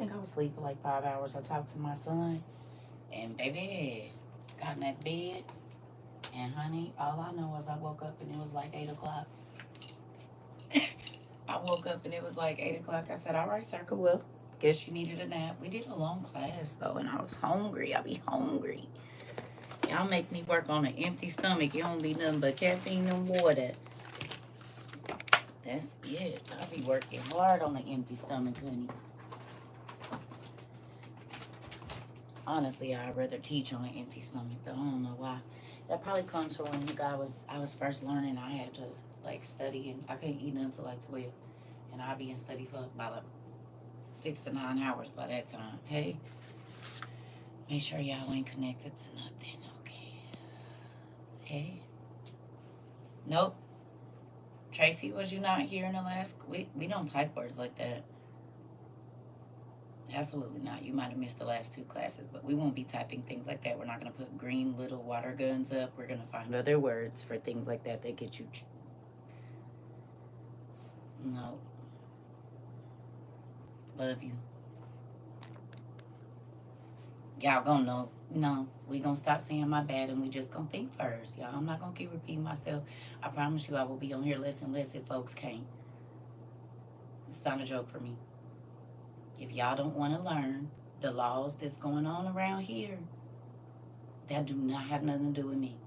think I was asleep for like 5 hours. I talked to my son, and baby, got in that bed. And honey, all I know is I woke up and it was like 8 o'clock. I woke up and it was like 8 o'clock. I said, "All right, Circle, well, guess you needed a nap." We did a long class though, and I was hungry. I be hungry. Y'all make me work on an empty stomach. It don't be nothing but caffeine and water. That's it. I be working hard on an empty stomach, honey. Honestly, I'd rather teach on an empty stomach though. I don't know why. That probably comes from when I was first learning. I had to like study, and I couldn't eat until like 12, and I'd be in study for about like 6 to 9 hours by that time. Hey, make sure y'all ain't connected to nothing, okay? Hey, nope. Tracy, was you not here in the last? We don't type words like that. Absolutely not. You might have missed the last 2 classes, but we won't be typing things like that. We're not going to put green little water guns up. We're going to find other words for things like that that get you. No. Love you. Y'all gonna know. No, we gonna stop saying my bad and we just gonna think first. Y'all, I'm not gonna keep repeating myself. I promise you I will be on here less and less if folks can't. It's not a joke for me. If y'all don't want to learn the laws that's going on around here, that do not have nothing to do with me.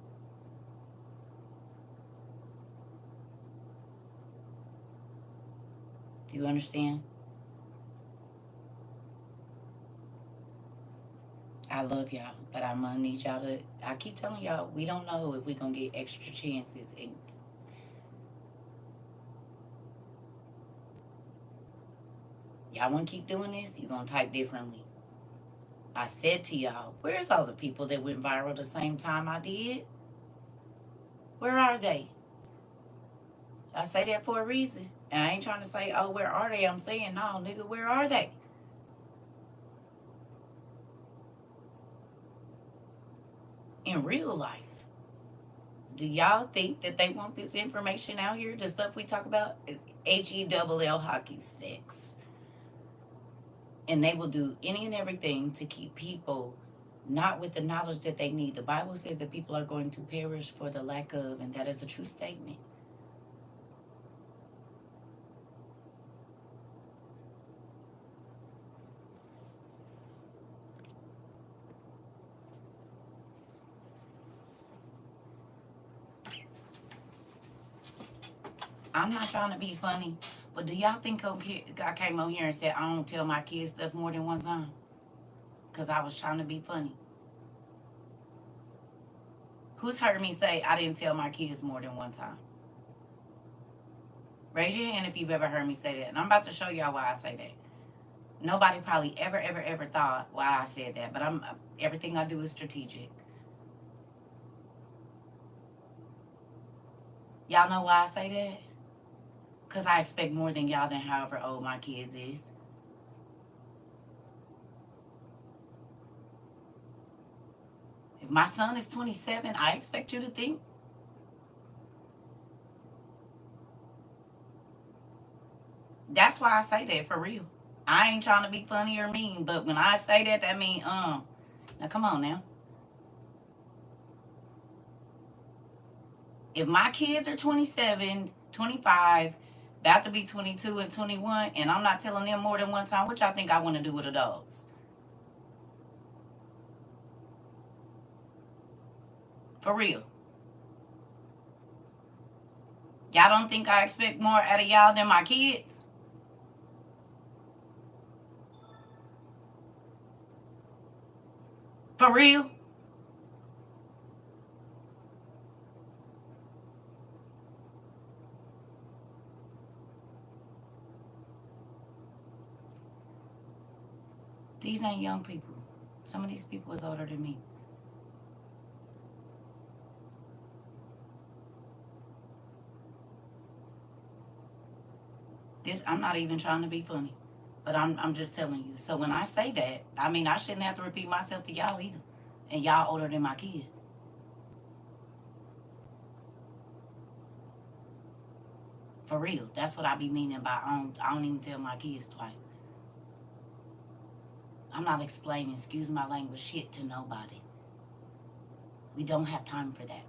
Do you understand? I love y'all, but I'm gonna need y'all to. I keep telling y'all, we don't know if we're gonna get extra chances. And y'all wanna keep doing this, you're gonna type differently. I said to y'all, where's all the people that went viral the same time I did? Where are they? I say that for a reason. And I ain't trying to say, oh, where are they? I'm saying, no, nigga, where are they? In real life. Do y'all think that they want this information out here? The stuff we talk about? HELL hockey sticks. And they will do any and everything to keep people not with the knowledge that they need. The Bible says that people are going to perish for the lack of, and that is a true statement. I'm not trying to be funny, but do y'all think I came on here and said I don't tell my kids stuff more than one time? Because I was trying to be funny. Who's heard me say I didn't tell my kids more than one time? Raise your hand if you've ever heard me say that. And I'm about to show y'all why I say that. Nobody probably ever thought why I said that, but everything I do is strategic. Y'all know why I say that? Because I expect more than y'all than however old my kids is. If my son is 27, I expect you to think. That's why I say that, for real. I ain't trying to be funny or mean, but when I say that, that mean, now come on now. If my kids are 27, 25, about to be 22 and 21, and I'm not telling them more than one time, what y'all think I want to do with adults? For real. Y'all don't think I expect more out of y'all than my kids? For real? These ain't young people. Some of these people is older than me. I'm not even trying to be funny, but I'm just telling you. So when I say that, I mean I shouldn't have to repeat myself to y'all either, and y'all older than my kids. For real, that's what I be meaning by I don't even tell my kids twice. I'm not explaining, excuse my language, shit to nobody. We don't have time for that.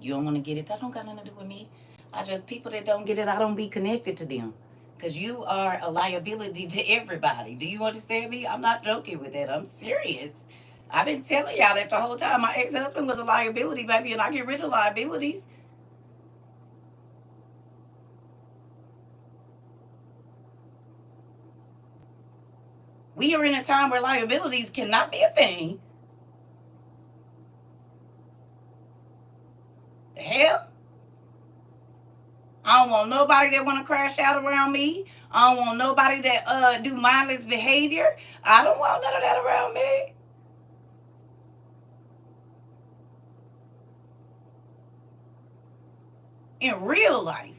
You don't want to get it. That don't got nothing to do with me. People that don't get it, I don't be connected to them. Because you are a liability to everybody. Do you understand me? I'm not joking with that. I'm serious. I've been telling y'all that the whole time. My ex-husband was a liability, baby, and I get rid of liabilities. We are in a time where liabilities cannot be a thing. The hell? I don't want nobody that want to crash out around me. I don't want nobody that do mindless behavior. I don't want none of that around me. In real life.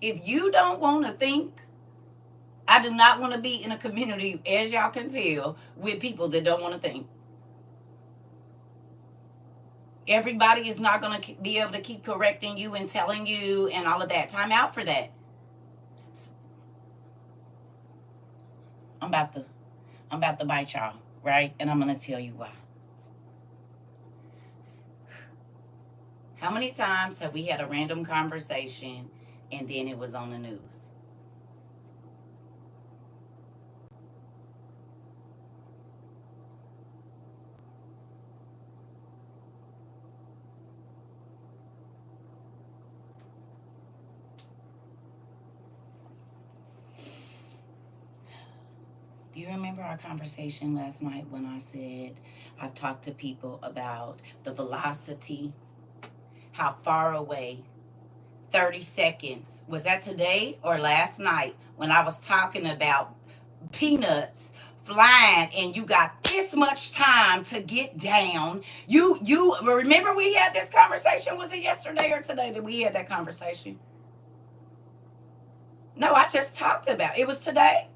If you don't want to think, I do not want to be in a community, as y'all can tell, with people that don't want to think. Everybody is not going to be able to keep correcting you and telling you and all of that. Time out for that. I'm about to bite y'all, right? And I'm going to tell you why. How many times have we had a random conversation and then it was on the news? Do you remember our conversation last night when I said I've talked to people about the velocity, how far away 30 seconds, was that today or last night when I was talking about peanuts flying and you got this much time to get down. You remember we had this conversation? Was it yesterday or today that we had that conversation? No, I just talked about it. Was today.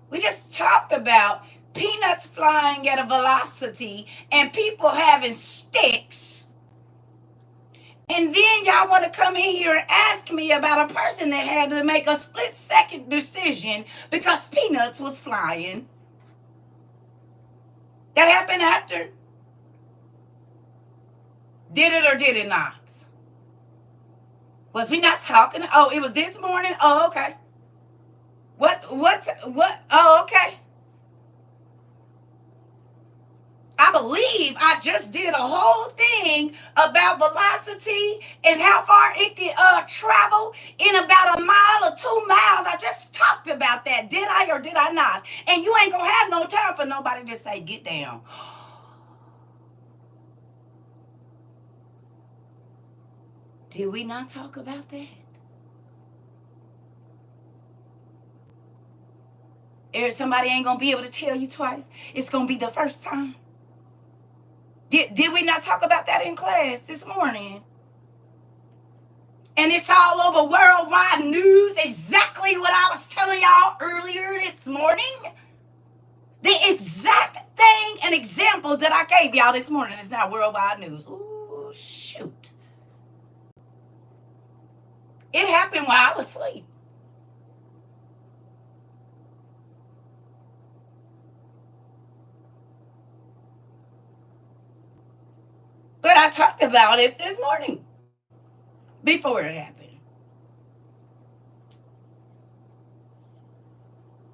We just talked about peanuts flying at a velocity and people having sticks. And then y'all want to come in here and ask me about a person that had to make a split-second decision because peanuts was flying. That happened after. Did it or did it not? Was we not talking? Oh, it was this morning? Oh, okay. What? Oh, okay. I believe I just did a whole thing about velocity and how far it can travel in about a mile or 2 miles. I just talked about that. Did I or did I not? And you ain't going to have no time for nobody to say, get down. Did we not talk about that? If somebody ain't going to be able to tell you twice, it's going to be the first time. Did we not talk about that in class this morning? And it's all over worldwide news, exactly what I was telling y'all earlier this morning. The exact thing and example that I gave y'all this morning is now worldwide news. Ooh, shoot. It happened while I was asleep. But I talked about it this morning before it happened.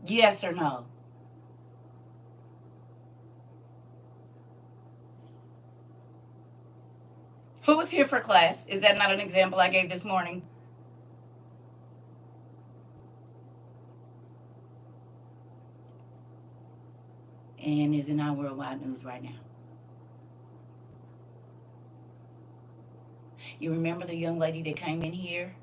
Yes or no? Who was here for class? Is that not an example I gave this morning? And is in our worldwide news right now. You remember the young lady that came in here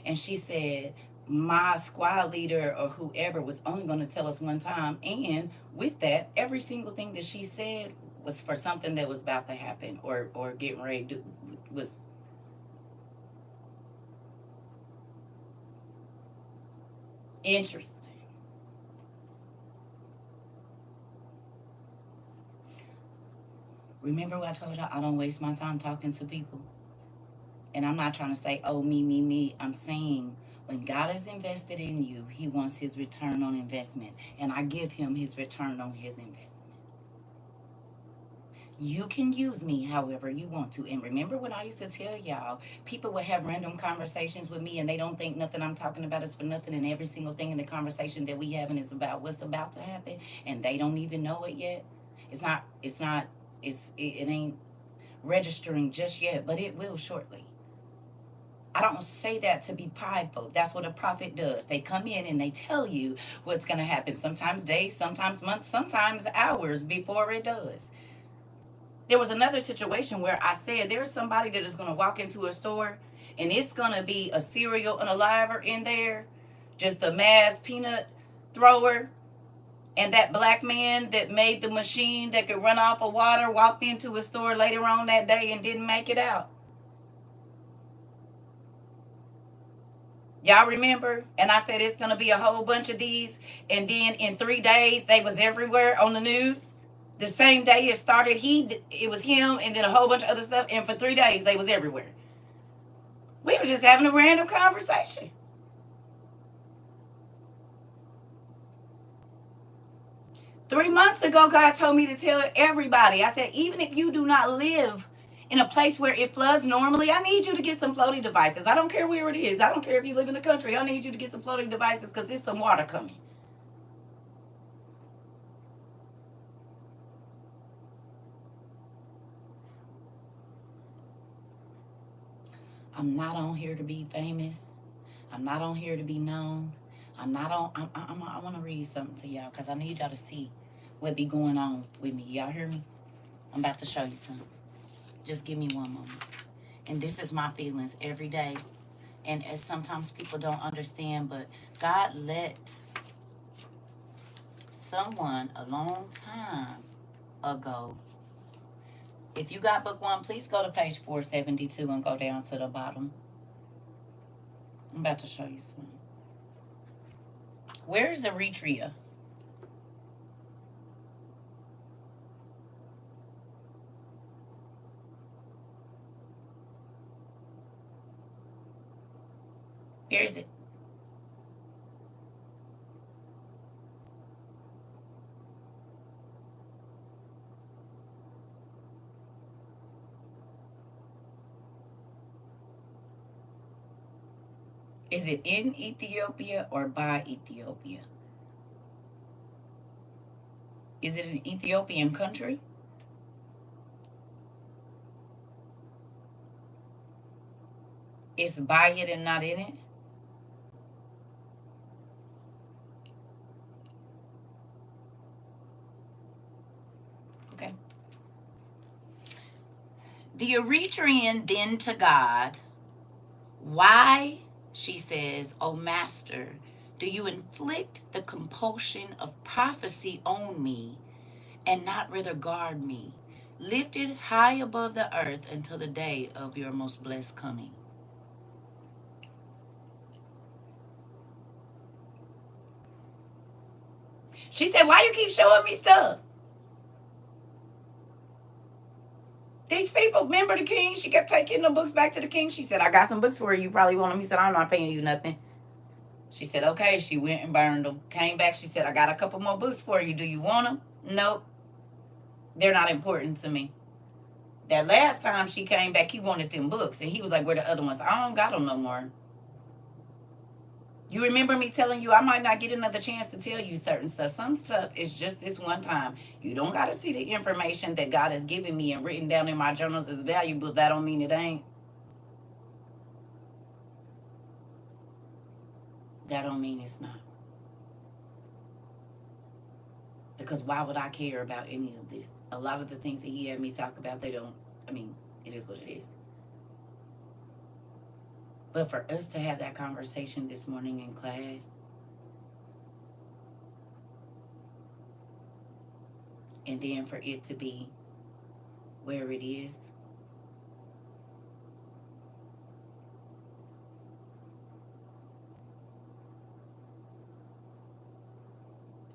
and she said, my squad leader or whoever was only going to tell us one time. And with that, every single thing that she said was for something that was about to happen or getting ready to, was interesting. Remember what I told y'all? I don't waste my time talking to people. And I'm not trying to say, oh, me, me, me. I'm saying when God has invested in you, he wants his return on investment. And I give him his return on his investment. You can use me however you want to. And remember when I used to tell y'all, people would have random conversations with me and they don't think nothing I'm talking about is for nothing. And every single thing in the conversation that we having is about what's about to happen. And they don't even know it yet. It ain't registering just yet, but it will shortly. I don't say that to be prideful. That's what a prophet does. They come in and they tell you what's going to happen. Sometimes days, sometimes months, sometimes hours before it does. There was another situation where I said there's somebody that is going to walk into a store and it's going to be a cereal unaliver in there, just a mass peanut thrower. And that black man that made the machine that could run off of water walked into a store later on that day and didn't make it out. Y'all remember? And I said it's gonna be a whole bunch of these. And then in 3 days, they was everywhere on the news. The same day it started, it was him, and then a whole bunch of other stuff. And for 3 days, they was everywhere. We was just having a random conversation. Three months ago, God told me to tell everybody. I said, even if you do not live in a place where it floods normally, I need you to get some floating devices. I don't care where it is. I don't care if you live in the country. I need you to get some floating devices because there's some water coming. I'm not on here to be famous. I'm not on here to be known. I'm not on. I want to read something to y'all because I need y'all to see what be going on with me. Y'all hear me? I'm about to show you something. Just give me one moment. And this is my feelings every day. And as sometimes people don't understand, but God let someone a long time ago. If you got book one, please go to page 472 and go down to the bottom. I'm about to show you something. Where is Eritrea? Where is it? Is it in Ethiopia or by Ethiopia? Is it an Ethiopian country? It's by it and not in it? Okay. The Eritrean then to God, why, she says, O Master, do you inflict the compulsion of prophecy on me and not rather guard me, lifted high above the earth until the day of your most blessed coming? She said, why you keep showing me stuff? These people, remember the king? She kept taking the books back to the king. She said, I got some books for you. You probably want them. He said, I'm not paying you nothing. She said, okay. She went and burned them. Came back. She said, I got a couple more books for you. Do you want them? Nope. They're not important to me. That last time she came back, he wanted them books. And he was like, where the other ones? I don't got them no more. You remember me telling you I might not get another chance to tell you certain stuff. Some stuff is just this one time. You don't got to see the information that God has given me and written down in my journals as valuable. That don't mean it ain't. That don't mean it's not. Because why would I care about any of this? A lot of the things that he had me talk about, they don't, it is what it is. But for us to have that conversation this morning in class, and then for it to be where it is.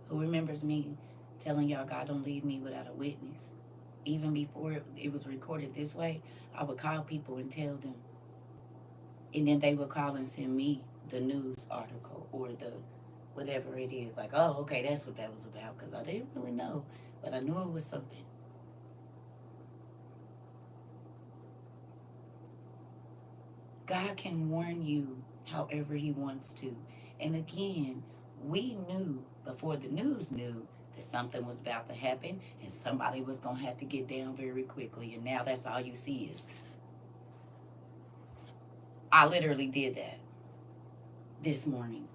Who remembers me telling y'all God don't leave me without a witness? Even before it was recorded this way, I would call people and tell them. And then they would call and send me the news article or the whatever it is. Like, oh, okay, that's what that was about. Because I didn't really know, but I knew it was something. God can warn you however he wants to. And again, we knew before the news knew that something was about to happen and somebody was going to have to get down very quickly. And now that's all you see is, I literally did that this morning.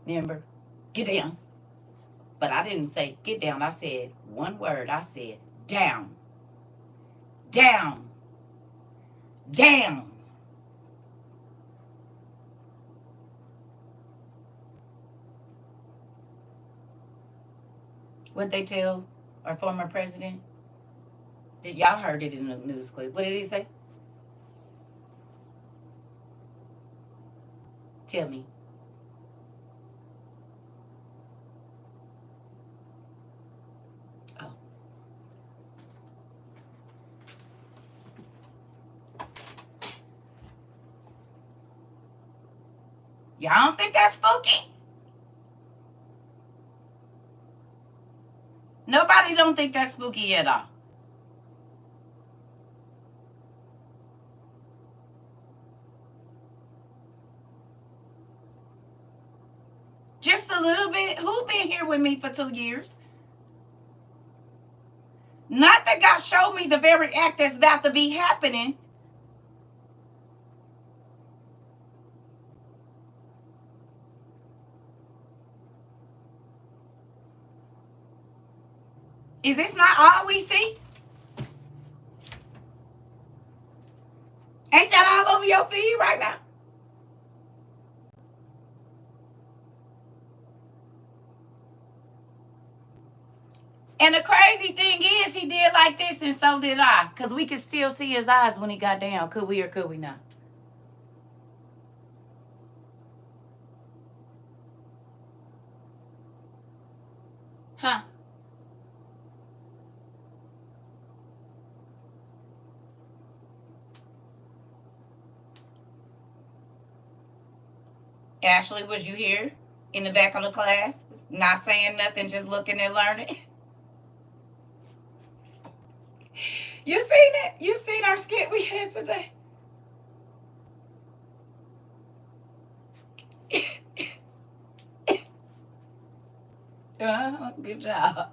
Remember? Get down. But I didn't say get down. I said one word. I said down. Down. Down. What they tell our former president? Y'all heard it in the news clip. What did he say? Tell me. Oh. Y'all don't think that's spooky? Nobody don't think that's spooky at all. Just a little bit. Who been here with me for 2 years? Not that God showed me the very act that's about to be happening. Is this not all we see? Ain't that all over your feed right now? And the crazy thing is, he did like this, and so did I. Because we could still see his eyes when he got down. Could we or could we not? Huh? Ashley, was you here in the back of the class? Not saying nothing, just looking and learning. You seen it? You seen our skit we had today? Good job.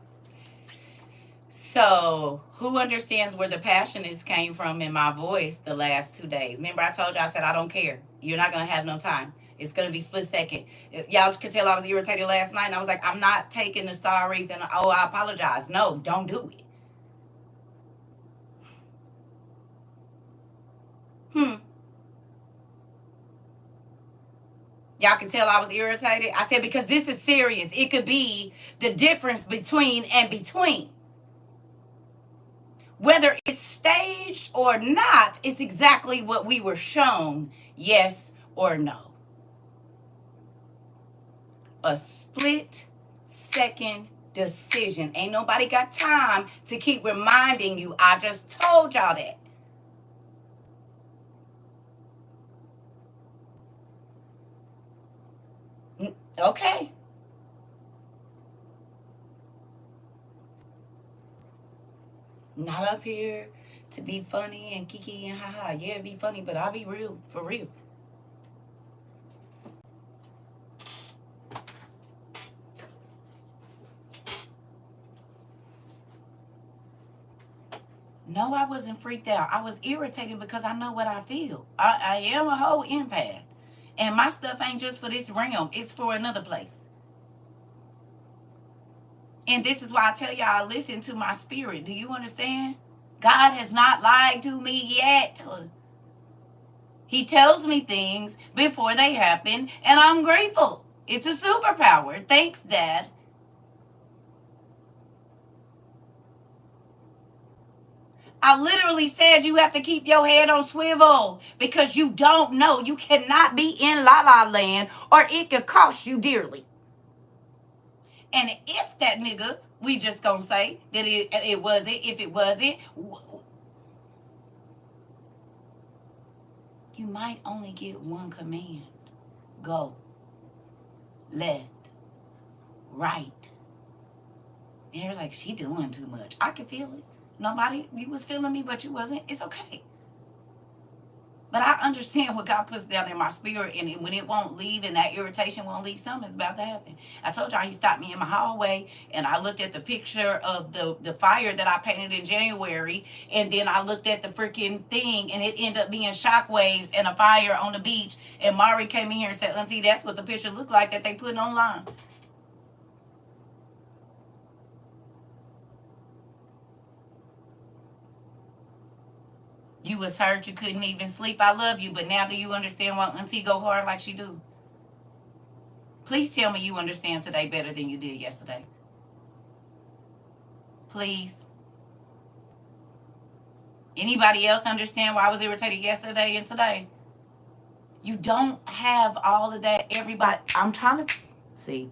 So, who understands where the passionate came from in my voice the last 2 days? Remember, I told you, I said, I don't care. You're not going to have no time. It's going to be split second. Y'all could tell I was irritated last night, and I was like, I'm not taking the sorries and, oh, I apologize. No, don't do it. Y'all can tell I was irritated. I said, because this is serious. It could be the difference between and between. Whether it's staged or not, it's exactly what we were shown, yes or no. A split second decision. Ain't nobody got time to keep reminding you. I just told y'all that. Okay. Not up here to be funny and kiki and haha. Yeah, be funny, but I'll be real, for real. No, I wasn't freaked out. I was irritated because I know what I feel. I am a whole empath. And my stuff ain't just for this realm. It's for another place. And this is why I tell y'all, listen to my spirit. Do you understand? God has not lied to me yet. He tells me things before they happen, and I'm grateful. It's a superpower. Thanks, Dad. I literally said you have to keep your head on swivel because you don't know. You cannot be in la la land or it could cost you dearly. And if that nigga, we just gonna say that it wasn't, if it wasn't, you might only get one command. Go. Left. Right. And it was like, she doing too much. I could feel it. Nobody, you was feeling me, but you wasn't. It's okay. But I understand what God puts down in my spirit, and when it won't leave and that irritation won't leave, something's about to happen. I told y'all he stopped me in my hallway, and I looked at the picture of the fire that I painted in January, and then I looked at the freaking thing, and it ended up being shockwaves and a fire on the beach. And Mari came in here and said, Auntie, that's what the picture looked like that they put online. You was hurt, you couldn't even sleep. I love you, but now do you understand why Auntie go hard like she do? Please tell me you understand today better than you did yesterday. Please. Anybody else understand why I was irritated yesterday and today? You don't have all of that. Everybody, I'm trying to see.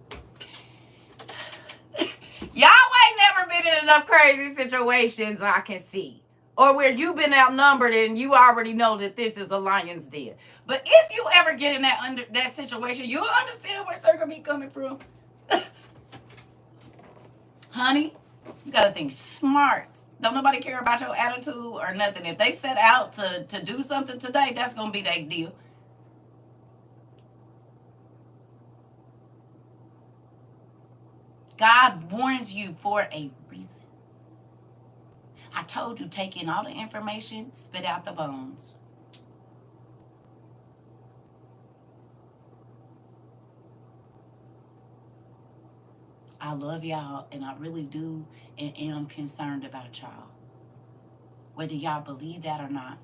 Y'all ain't never been in enough crazy situations I can see. Or where you've been outnumbered and you already know that this is a lion's den. But if you ever get in that situation, you'll understand where Circle be coming from. Honey, you gotta think smart. Don't nobody care about your attitude or nothing. If they set out to do something today, that's gonna be their deal. God warns you for a reason. I told you, take in all the information, spit out the bones. I love y'all, and I really do, and am concerned about y'all. Whether y'all believe that or not.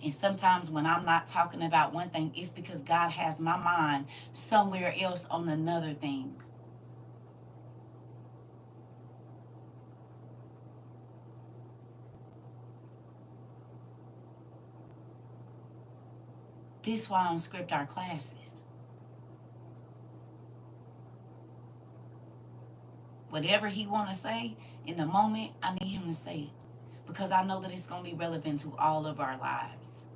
And sometimes when I'm not talking about one thing, it's because God has my mind somewhere else on another thing. This is why I don't script our classes. Whatever he want to say in the moment, I need him to say it. Because I know that it's going to be relevant to all of our lives.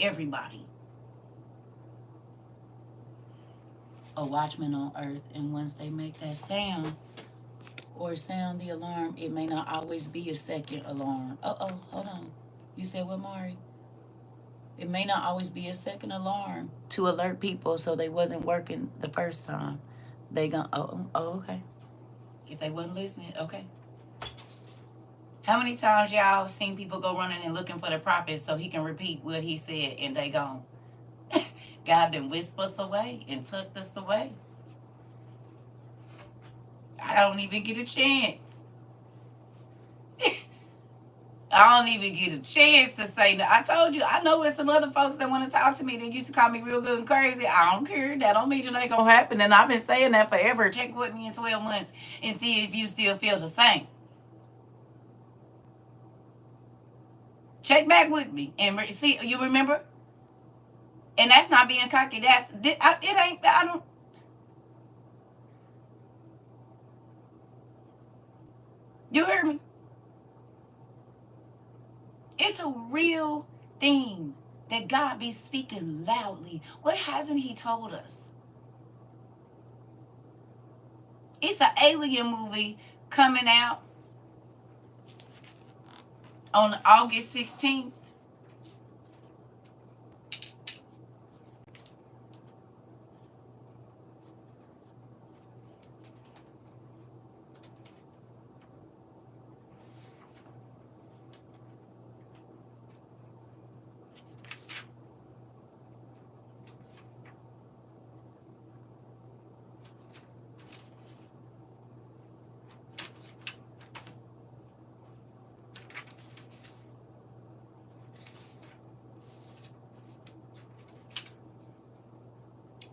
Everybody. A watchman on earth, and once they make that sound or sound the alarm, it may not always be a second alarm. Hold on. You said what, Mari? It may not always be a second alarm to alert people so they wasn't working the first time. They gonna, okay. If they wasn't listening, okay. How many times y'all seen people go running and looking for the prophet so he can repeat what he said and they gone? God done whisper us away and tucked us away. I don't even get a chance. I don't even get a chance to say no. I told you, I know there's some other folks that want to talk to me that used to call me real good and crazy. I don't care. That don't mean it ain't gonna happen. And I've been saying that forever. Check with me in 12 months and see if you still feel the same. Check back with me and see. You remember? And that's not being cocky. It ain't. I don't. You hear me? It's a real thing that God be speaking loudly. What hasn't he told us? It's an alien movie coming out on August 16th.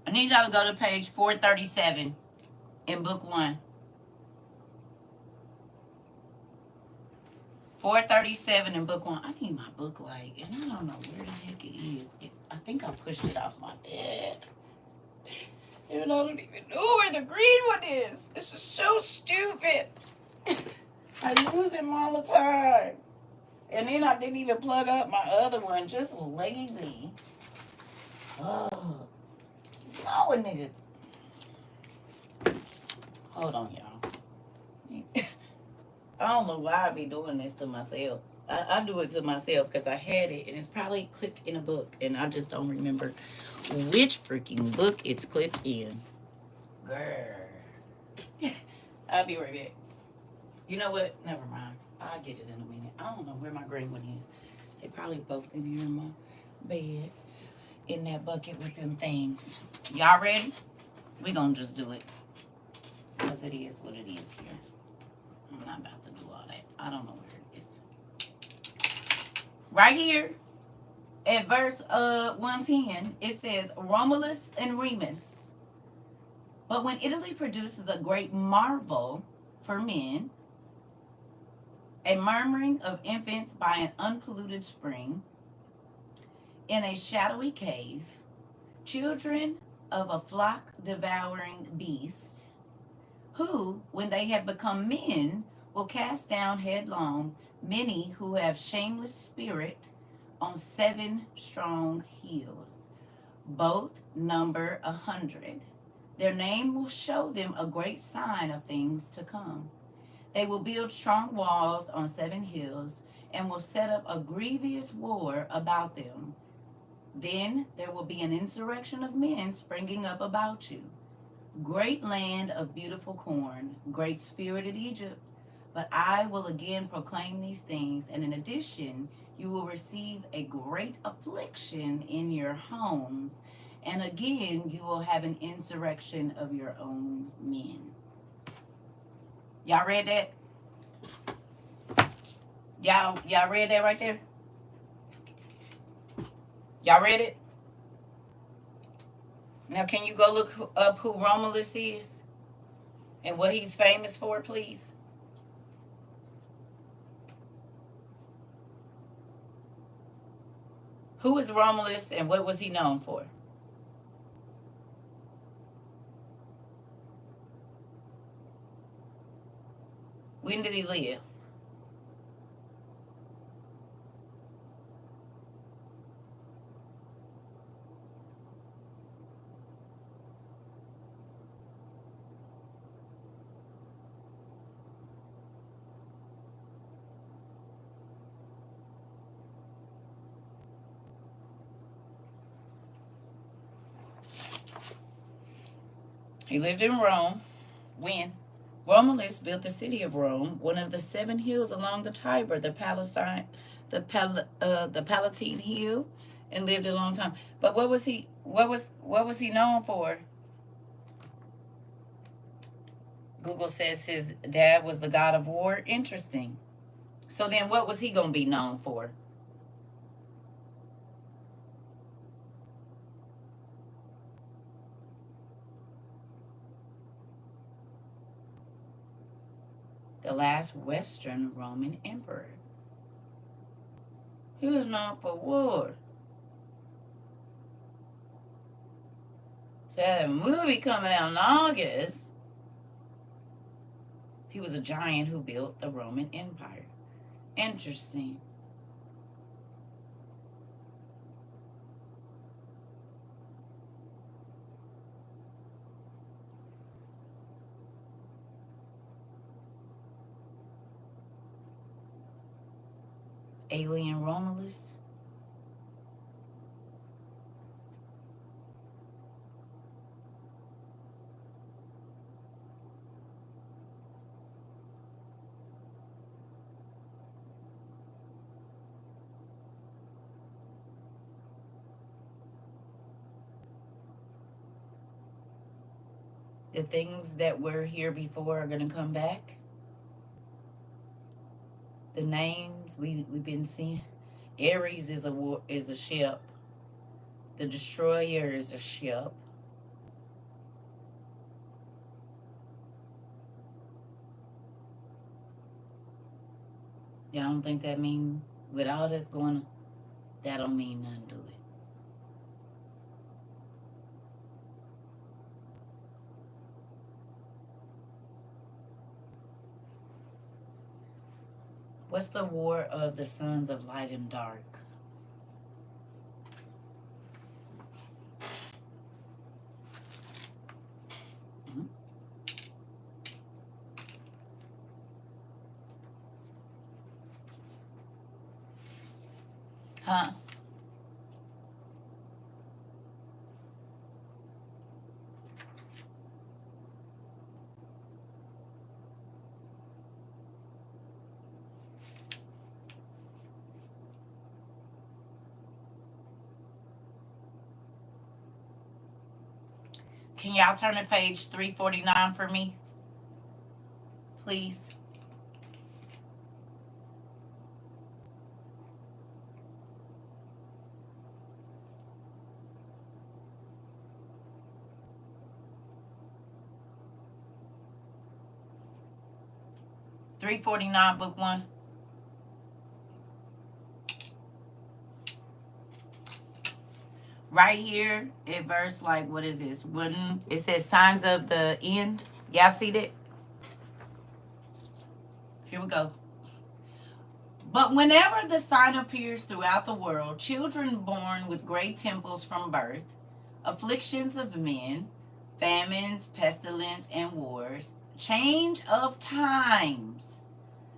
I need y'all to go to page 437 in book 1. 437 in book one. I need my book light, and I don't know where the heck it is. I think I pushed it off my bed. And I don't even know where the green one is. This is so stupid. I lose him all the time. And then I didn't even plug up my other one. Just lazy. Oh. No, a nigga. Hold on, y'all. I don't know why I be doing this to myself. I do it to myself because I had it and it's probably clipped in a book and I just don't remember which freaking book it's clipped in. Grr. I'll be right back. You know what? Never mind. I'll get it in a minute. I don't know where my green one is. They probably both in here in my bed in that bucket with them things. Y'all ready? We gonna just do it. Because it is what it is here. I'm not about to do all that. I don't know where it is. Right here at verse 110, it says, Romulus and Remus. But when Italy produces a great marvel for men, a murmuring of infants by an unpolluted spring, in a shadowy cave, children of a flock devouring beast, who, when they have become men, will cast down headlong many who have shameless spirit on 7 strong hills. Both number 100. Their name will show them a great sign of things to come. They will build strong walls on 7 hills and will set up a grievous war about them. Then there will be an insurrection of men springing up about you. Great land of beautiful corn, great spirited Egypt. But I will again proclaim these things, and in addition, you will receive a great affliction in your homes, and again you will have an insurrection of your own men. Y'all read that? Y'all read that right there? Y'all read it? Now can you go look up who Romulus is and what he's famous for, please? Who is Romulus and what was he known for? When did he live? He lived in Rome. When? Romulus built the city of Rome, one of the 7 hills along the Tiber, the Palatine Hill, and lived a long time. But what was he known for? Google says his dad was the god of war. Interesting. So then what was he going to be known for? The last Western Roman emperor. He was known for war. So had a movie coming out in August. He was a giant who built the Roman Empire. Interesting. Alien Romulus. The things that were here before are going to come back. The names we've been seeing. Ares is a ship. The Destroyer is a ship. Y'all don't think that mean, with all that's going on, that don't mean nothing to it. What's the war of the sons of light and dark? Hmm? Huh? Can y'all turn to page 349 for me, please? 349, book one. Right here, it verse like, what is this? When it says signs of the end. Y'all see that? Here we go. But whenever the sign appears throughout the world, children born with great temples from birth, afflictions of men, famines, pestilence, and wars, change of times,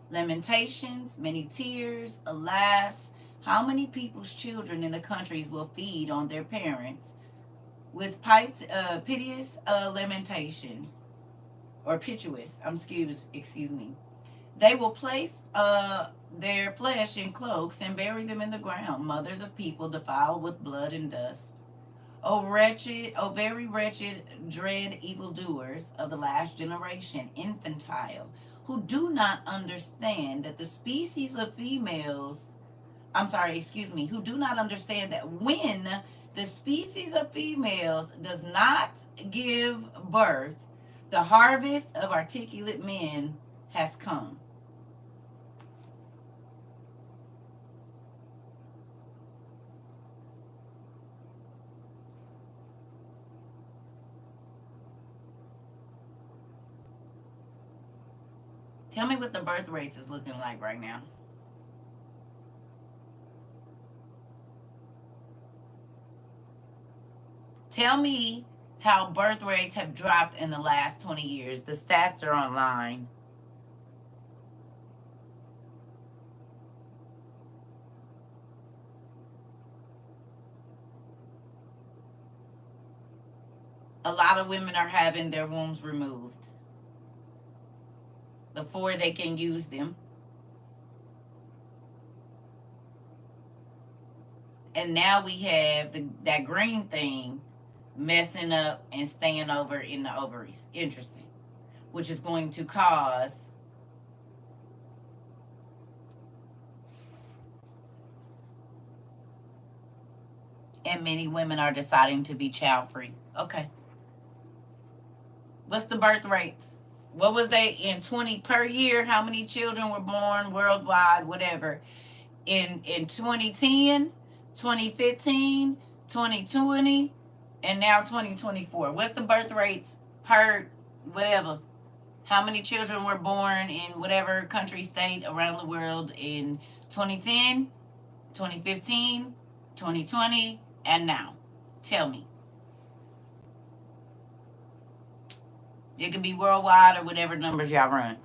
lamentations, many tears, alas, how many people's children in the countries will feed on their parents with piteous lamentations, or piteous, excuse me. They will place their flesh in cloaks and bury them in the ground, mothers of people defiled with blood and dust. O wretched, O very wretched, dread evildoers of the last generation, infantile, who do not understand that the species of females, who do not understand that when the species of females does not give birth, the harvest of articulate men has come. Tell me what the birth rates is looking like right now. Tell me how birth rates have dropped in the last 20 years. The stats are online. A lot of women are having their wombs removed before they can use them. And now we have that green thing messing up and staying over in the ovaries. Interesting. Which is going to cause and many women are deciding to be child free. Okay. What's the birth rates? What was they in 20 per year? How many children were born worldwide, whatever? In 2010, 2015, 2020, and now 2024. What's the birth rates per whatever? How many children were born in whatever country, state around the world in 2010, 2015, 2020, and now? Tell me. It could be worldwide or whatever numbers y'all run.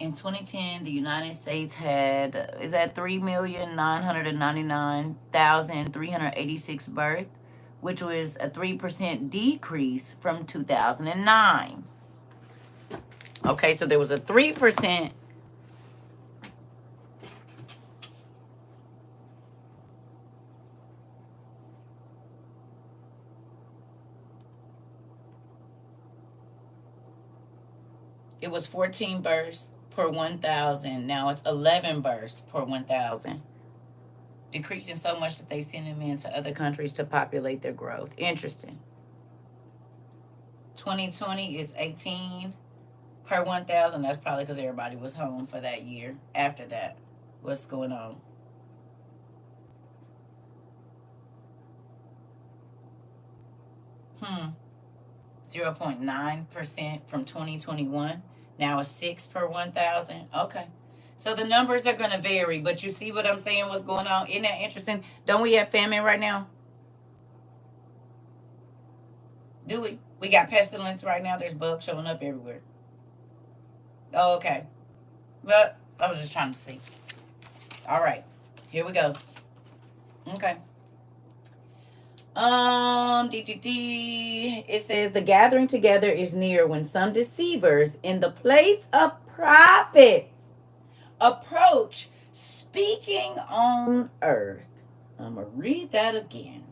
In 2010, the United States had, is that 3,999,386 births, which was a 3% decrease from 2009. Okay, so there was a 3%. It was 14 births per 1,000. Now it's 11 births per 1,000. decreasing so much that they send them into other countries to populate their growth. Interesting. 2020 is 18 per 1,000. That's probably because everybody was home for that year. After that, what's going on? Hmm. 0.9% from 2021. Now a 6 per 1,000. Okay. So the numbers are going to vary, but you see what I'm saying? What's going on? Isn't that interesting? Don't we have famine right now? Do we? We got pestilence right now. There's bugs showing up everywhere. Oh, okay. But I was just trying to see. All right. Here we go. Okay. It says the gathering together is near when some deceivers in the place of prophets approach speaking on earth. I'm going to read that again.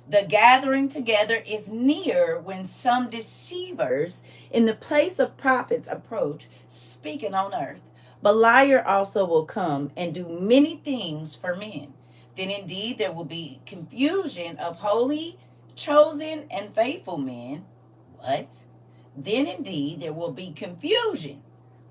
The gathering together is near when some deceivers in the place of prophets approach speaking on earth. But liar also will come and do many things for men. Then indeed there will be confusion of holy, chosen, and faithful men. What? Then indeed there will be confusion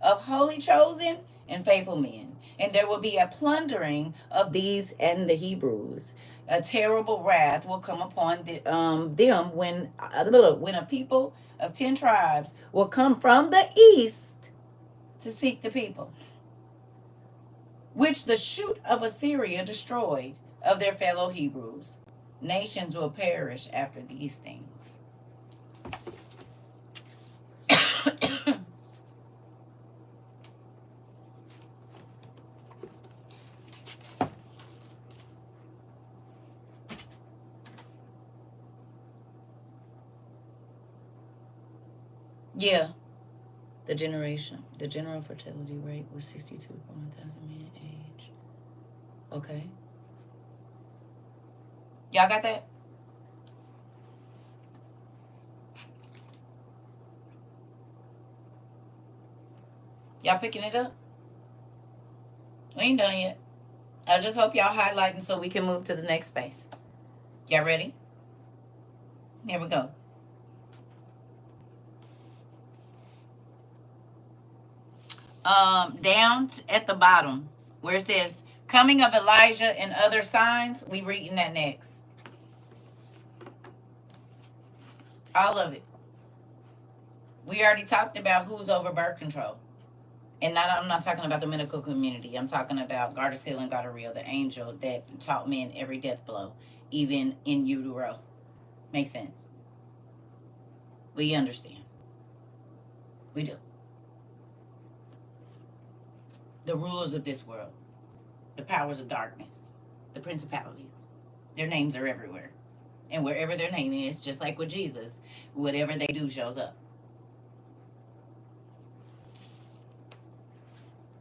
of holy, chosen, and faithful men. And there will be a plundering of these and the Hebrews. A terrible wrath will come upon them when a people of 10 tribes will come from the east to seek the people, which the shoot of Assyria destroyed of their fellow Hebrews. Nations will perish after these things. Yeah, the general fertility rate was 62 per 1,000 men age. Okay. Y'all got that? Y'all picking it up? We ain't done yet. I just hope y'all highlighting so we can move to the next space. Y'all ready? Here we go. Down at the bottom where it says coming of Elijah and other signs, we reading that next. All of it. We already talked about who's over birth control. And I'm not talking about the medical community. I'm talking about Gardasil and Gardasil, the angel that taught men every death blow, even in utero. Makes sense. We understand. We do. The rulers of this world, the powers of darkness, the principalities, their names are everywhere. And wherever their name is, just like with Jesus, whatever they do shows up.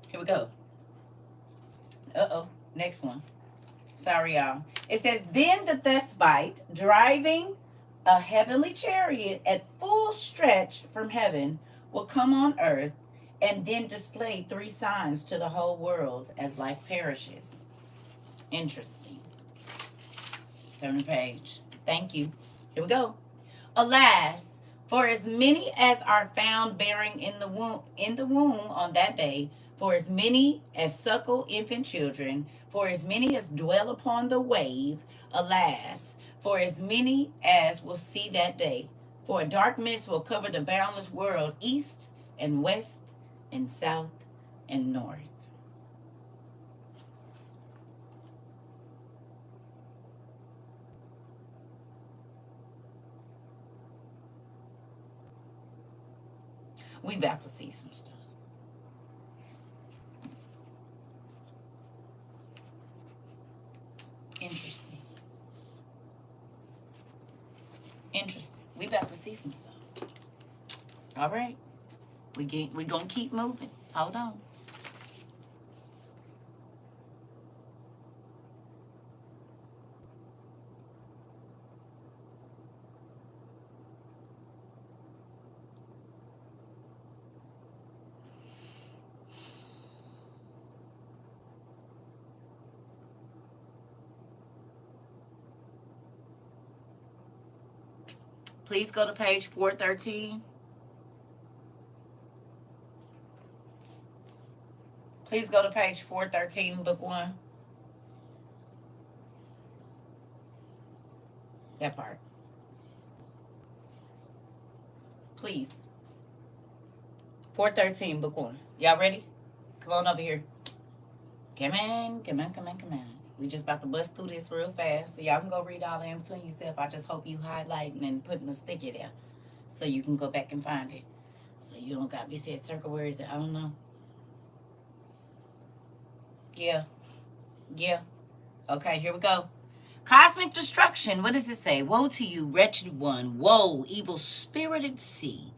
Here we go. Next one. Sorry, y'all. It says, then the Thespite, driving a heavenly chariot at full stretch from heaven, will come on earth and then display 3 signs to the whole world as life perishes. Interesting. Turn the page. Thank you. Here we go. Alas, for as many as are found bearing in the womb on that day, for as many as suckle infant children, for as many as dwell upon the wave, alas, for as many as will see that day. For a dark mist will cover the boundless world, east and west and south and north. We about to see some stuff. Interesting. We about to see some stuff. All right. We gonna keep moving. Hold on. Please go to page 413. Please go to page 413, book 1. That part. Please. 413, book 1. Y'all ready? Come on over here. Come on, come on, come on, come on. We just about to bust through this real fast. So y'all can go read all that in between yourself. I just hope you highlighting and putting a sticky there so you can go back and find it. So you don't got to be saying circle words that I don't know. Yeah. Yeah. Okay, here we go. Cosmic destruction. What does it say? Woe to you, wretched one. Woe, evil spirited sea.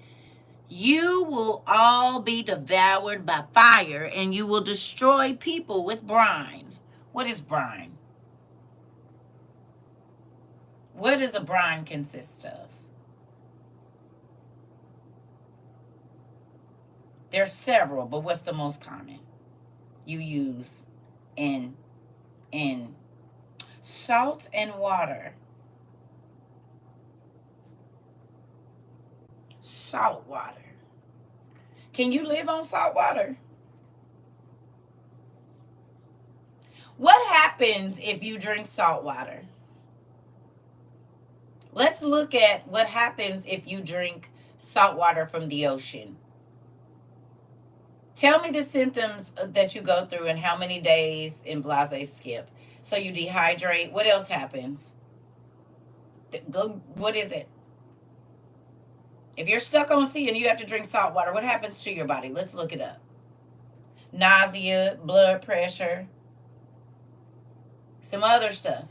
You will all be devoured by fire, and you will destroy people with brine. What is brine? What does a brine consist of? There's several, but what's the most common you use in salt and water? Salt water. Can you live on salt water? What happens if you drink salt water? Let's look at what happens if you drink salt water from the ocean. Tell me the symptoms that you go through and how many days in blase skip. So you dehydrate. What else happens? What is it? If you're stuck on sea and you have to drink salt water, what happens to your body? Let's look it up. Nausea, blood pressure, some other stuff.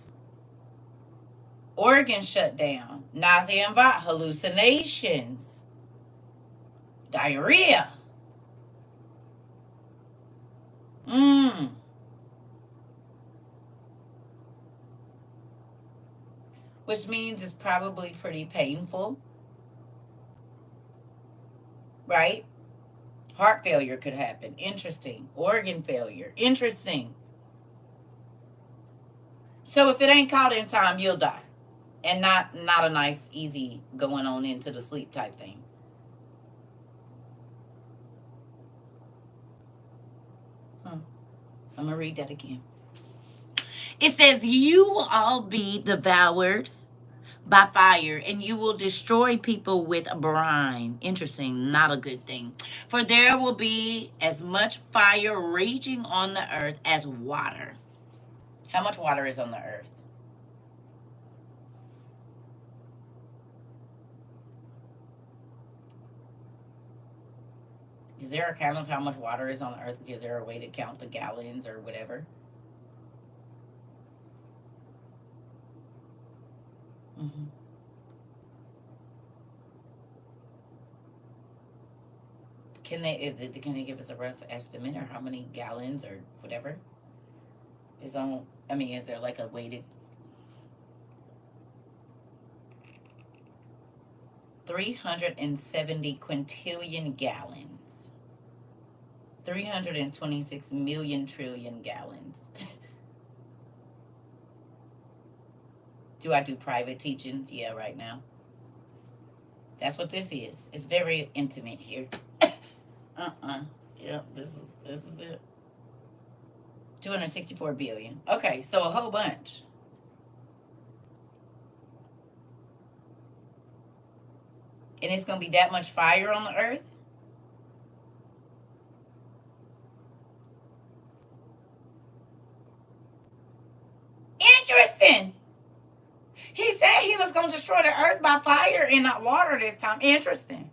Organs shut down. Nausea and hallucinations. Diarrhea. Which means it's probably pretty painful. Right? Heart failure could happen. Interesting. Organ failure. Interesting. So if it ain't caught in time, you'll die. And not a nice, easy going on into the sleep type thing. I'm going to read that again. It says, you will all be devoured by fire, and you will destroy people with brine. Interesting, not a good thing. For there will be as much fire raging on the earth as water. How much water is on the earth? Is there a count of how much water is on the earth? Is there a way to count the gallons or whatever? Can they give us a rough estimate or how many gallons or whatever is on? I mean, is there like a way to? 370 quintillion gallons. 326 million trillion gallons. Do I do private teachings? Yeah, right now. That's what this is. It's very intimate here. Yep, this is it. 264 billion. Okay, so a whole bunch. And it's going to be that much fire on the earth? Interesting. He said he was going to destroy the earth by fire and not water this time. Interesting.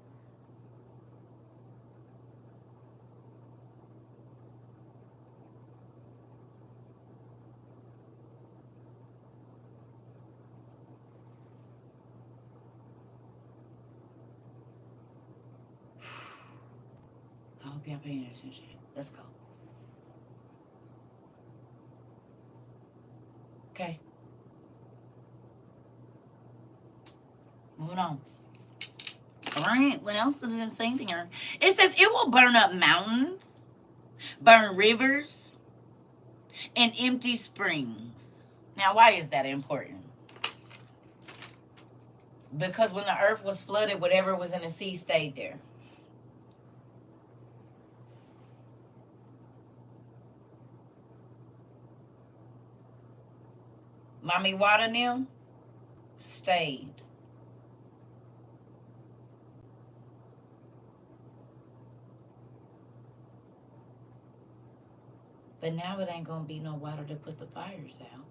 I hope y'all paying attention. Let's go. Okay. Moving on. All right. What else does it say there? It says it will burn up mountains, burn rivers, and empty springs. Now, why is that important? Because when the earth was flooded, whatever was in the sea stayed there. Mommy water them stayed. But now it ain't gonna be no water to put the fires out.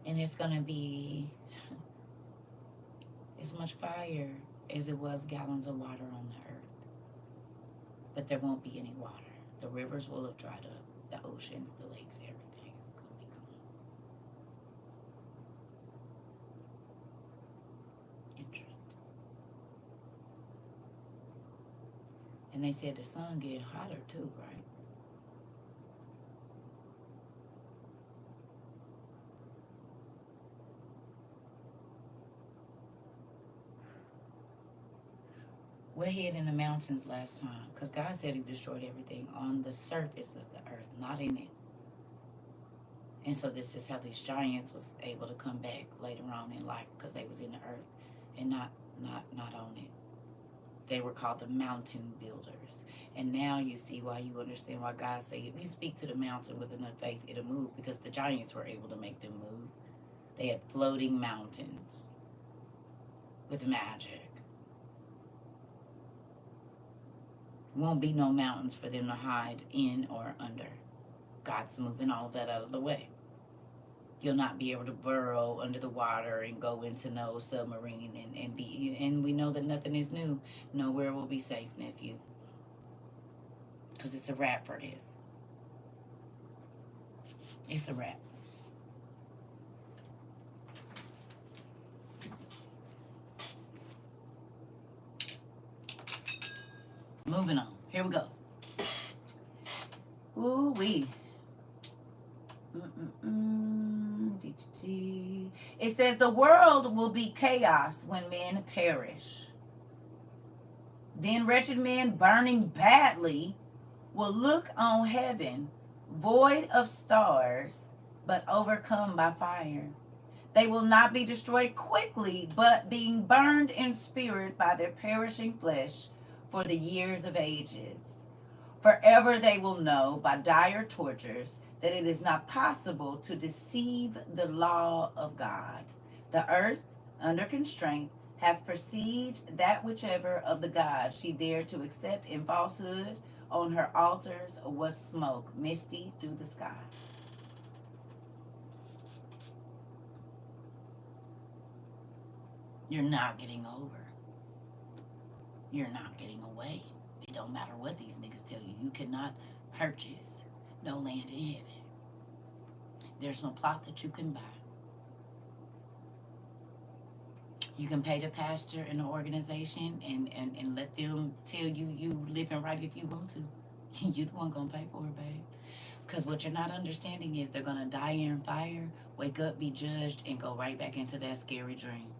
And it's gonna be as much fire as it was gallons of water on the earth. But there won't be any water. The rivers will have dried up. The oceans, the lakes, everything is gonna be gone. Interesting. And they said the sun getting hotter too, right? What hid in the mountains last time? Because God said he destroyed everything on the surface of the earth, not in it. And so this is how these giants was able to come back later on in life, because they was in the earth and not on it. They were called the mountain builders. And now you see why, you understand why God said if you speak to the mountain with enough faith, it'll move, because the giants were able to make them move. They had floating mountains with magic. Won't be no mountains for them to hide in or under. God's moving all of that out of the way. You'll not be able to burrow under the water and go into no submarine and be, and we know that nothing is new. Nowhere will be safe, nephew. Because it's a wrap for this. It's a wrap. Moving on. Here we go. Ooh wee. It says the world will be chaos when men perish. Then wretched men burning badly will look on heaven, void of stars, but overcome by fire. They will not be destroyed quickly, but being burned in spirit by their perishing flesh for the years of ages. Forever they will know by dire tortures that it is not possible to deceive the law of God. The earth, under constraint, has perceived that whichever of the gods she dared to accept in falsehood on her altars was smoke, misty through the sky. You're not getting over. You're not getting away. It don't matter what these niggas tell you. You cannot purchase no land in heaven. There's no plot that you can buy. You can pay the pastor in the organization and let them tell you living right if you want to. You the one gonna pay for it, babe. Because what you're not understanding is they're gonna die in fire, wake up, be judged, and go right back into that scary dream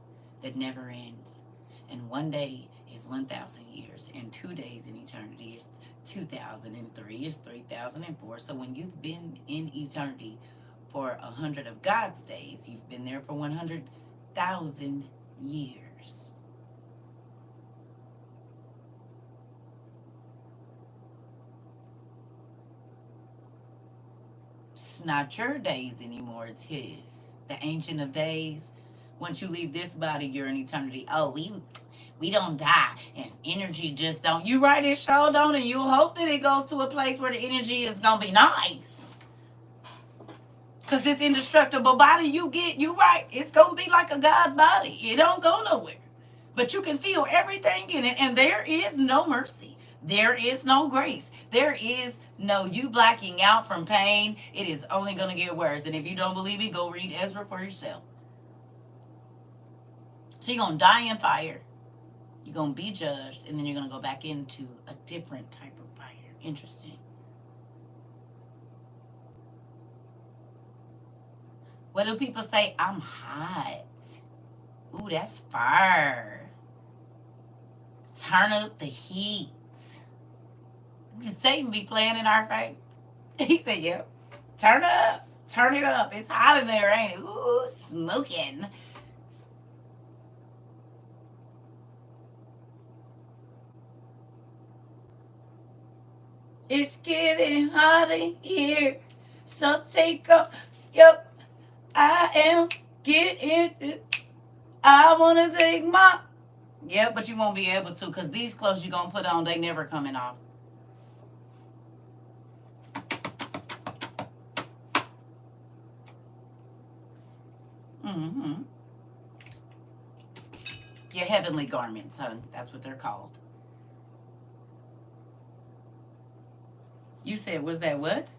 that never ends. And one day is 1,000 years, and 2 days in eternity is 2,003 is 3,004. So when you've been in eternity for 100 of God's days, you've been there for 100,000 years. It's not your days anymore, it's his. The Ancient of Days. Once you leave this body, you're in eternity. Oh, we don't die, and energy just don't. You right, it sure don't, and you hope that it goes to a place where the energy is gonna be nice. Cause this indestructible body you get, you right, it's gonna be like a God body. It don't go nowhere. But you can feel everything in it, and there is no mercy. There is no grace. There is no you blacking out from pain. It is only gonna get worse. And if you don't believe it, go read Ezra for yourself. So you're gonna die in fire. You're gonna be judged, and then you're gonna go back into a different type of fire. Interesting. What do people say? I'm hot. Ooh, that's fire. Turn up the heat. Satan be playing in our face. He said, yep. Turn up. Turn it up. It's hot in there, ain't it? Ooh, smoking. It's getting hot in here. So take up. Yep. I am getting it. I want to take my. Yeah, but you won't be able to because these clothes you're going to put on, they never coming off. Mm-hmm. Your heavenly garments, hon. That's what they're called. You said, was that what?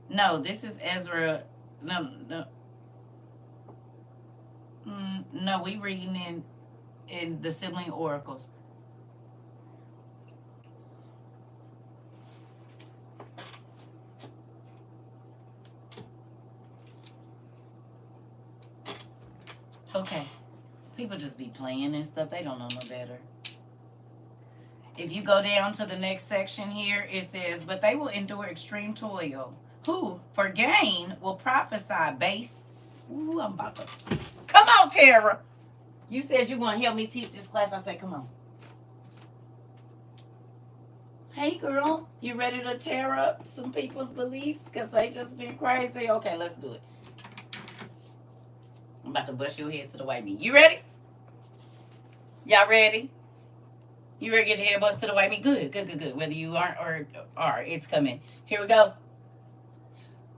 No, this is Ezra. No, no. No, we reading in the sibling oracles. Okay. People just be playing and stuff. They don't know no better. If you go down to the next section here, it says, but they will endure extreme toil. Who, for gain, will prophesy base. Ooh, I'm about to. Come on, Tara. You said you're going to help me teach this class. I said, come on. Hey, girl. You ready to tear up some people's beliefs? Because they just been crazy? Okay, let's do it. I'm about to bust your head to the white meat. You ready? Y'all ready? You ready to get your head bust to the white meat? Good, good, good, good. Whether you aren't or are, it's coming. Here we go.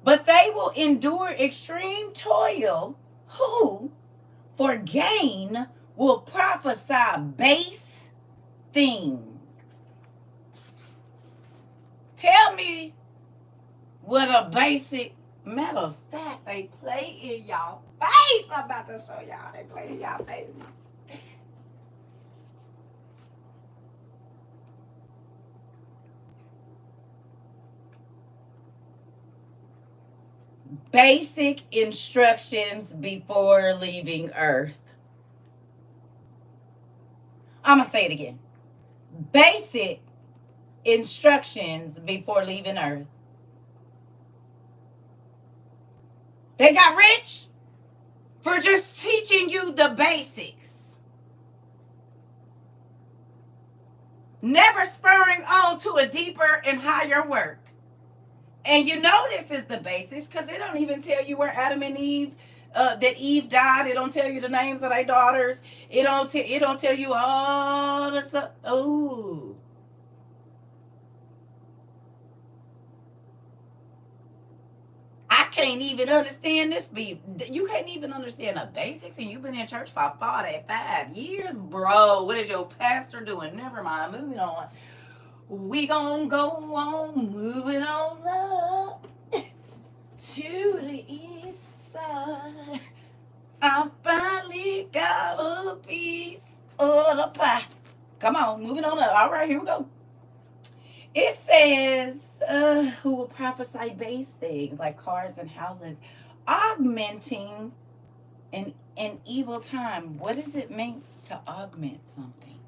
But they will endure extreme toil. Who, for gain, will prophesy base things. Tell me what a basic. Matter of fact, they play in y'all face. I'm about to show y'all. They play in y'all face. Basic instructions before leaving Earth. I'm going to say it again. Basic instructions before leaving Earth. They got rich for just teaching you the basics. Never spurring on to a deeper and higher work. And you know this is the basics because it don't even tell you where Adam and Eve, that Eve died. It don't tell you the names of their daughters. It don't tell you all the stuff. Ooh. I can't even understand this. You can't even understand the basics, and you've been in church for 45 years, bro. What is your pastor doing? Never mind. I'm moving on. We gonna go on, moving on up to the east side. I finally got a piece of the pie. Come on, moving on up. All right, here we go. It says, who will prophesy base things like cars and houses, augmenting an evil time. What does it mean to augment something?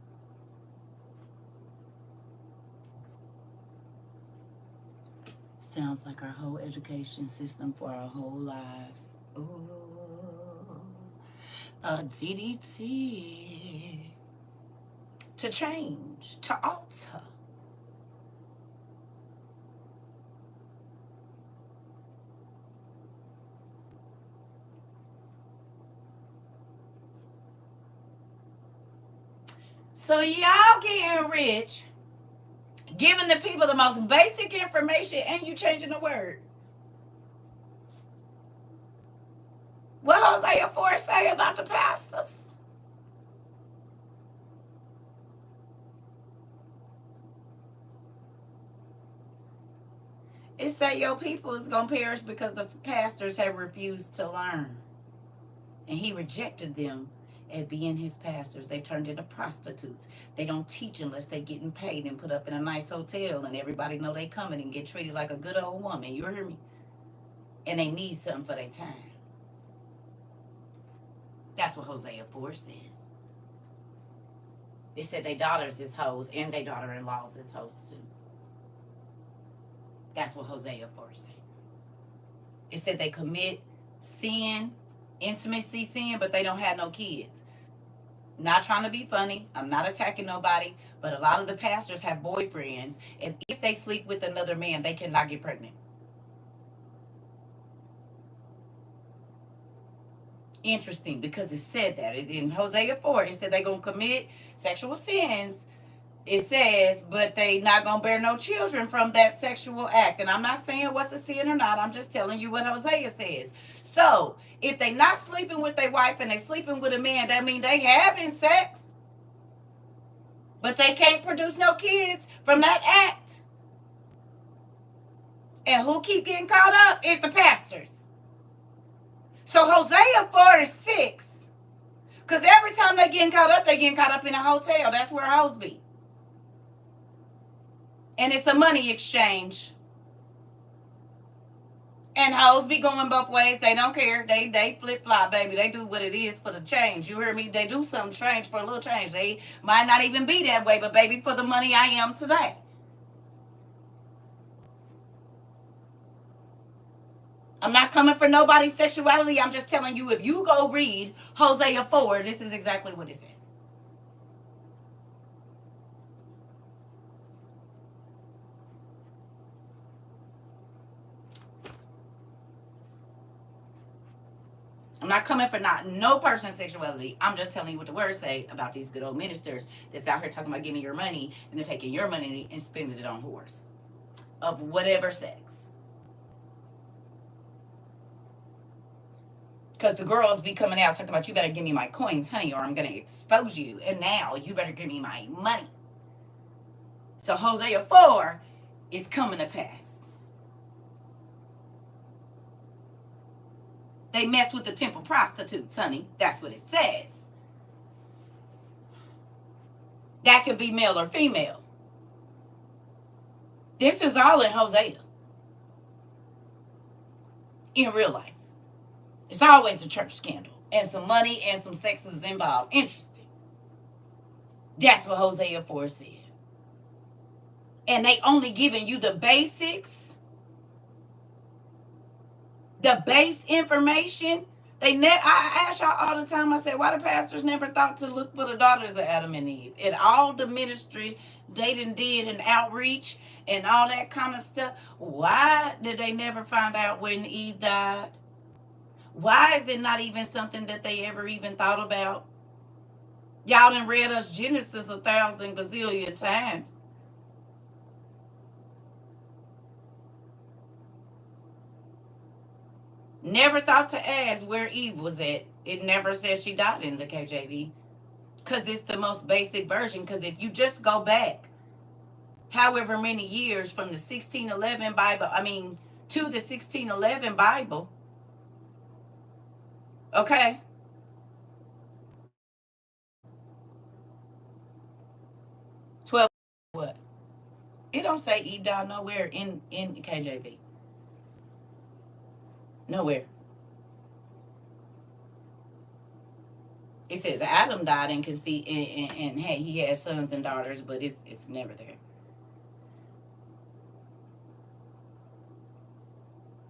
Sounds like our whole education system for our whole lives. Ooh, a DDT. To change, to alter. So y'all getting rich, giving the people the most basic information, and you changing the word. What Hosea 4 say about the pastors? It say your people is going to perish because the pastors have refused to learn. And he rejected them at being his pastors. They turned into prostitutes. They don't teach unless they getting paid and put up in a nice hotel and everybody know they coming and get treated like a good old woman. You hear me? And they need something for their time. That's what Hosea 4 says. It said their daughters is hoes and their daughter-in-laws is hoes too. That's what Hosea 4 said. It said they commit sin, intimacy sin, but they don't have no kids. Not trying to be funny. I'm not attacking nobody, but a lot of the pastors have boyfriends, and if they sleep with another man, they cannot get pregnant. Interesting, because it said that in Hosea 4, it said they're going to commit sexual sins. It says, but they not going to bear no children from that sexual act. And I'm not saying what's a sin or not. I'm just telling you what Hosea says. So, if they not sleeping with their wife and they sleeping with a man, that means they having sex. But they can't produce no kids from that act. And who keep getting caught up is the pastors. So Hosea 4 is 6. Because every time they getting caught up in a hotel. That's where hoes be. And it's a money exchange. And hoes be going both ways. They don't care. They flip-flop, baby. They do what it is for the change. You hear me? They do something strange for a little change. They might not even be that way, but baby, for the money I am today. I'm not coming for nobody's sexuality. I'm just telling you, if you go read Hosea 4, this is exactly what it says. I'm not coming for no person's sexuality. I'm just telling you what the words say about these good old ministers that's out here talking about giving your money, and they're taking your money and spending it on whores of whatever sex. Because the girls be coming out talking about, you better give me my coins, honey, or I'm going to expose you. And now you better give me my money. So Hosea 4 is coming to pass. They mess with the temple prostitutes, honey. That's what it says. That could be male or female. This is all in Hosea. In real life. It's always a church scandal. And some money and some sex is involved. Interesting. That's what Hosea 4 said. And they only giving you the basics. The base information. I ask y'all all the time, I said, why the pastors never thought to look for the daughters of Adam and Eve? And all the ministry they did and outreach and all that kind of stuff. Why did they never find out when Eve died? Why is it not even something that they ever even thought about? Y'all done read us Genesis 1,000 gazillion times. Never thought to ask where Eve was at. It never says she died in the KJV. Because it's the most basic version. Because if you just go back however many years from the 1611 Bible, to the 1611 Bible, okay? What? It don't say Eve died nowhere in KJV. Nowhere. It says Adam died and conceived, and hey, he had sons and daughters, but it's never there.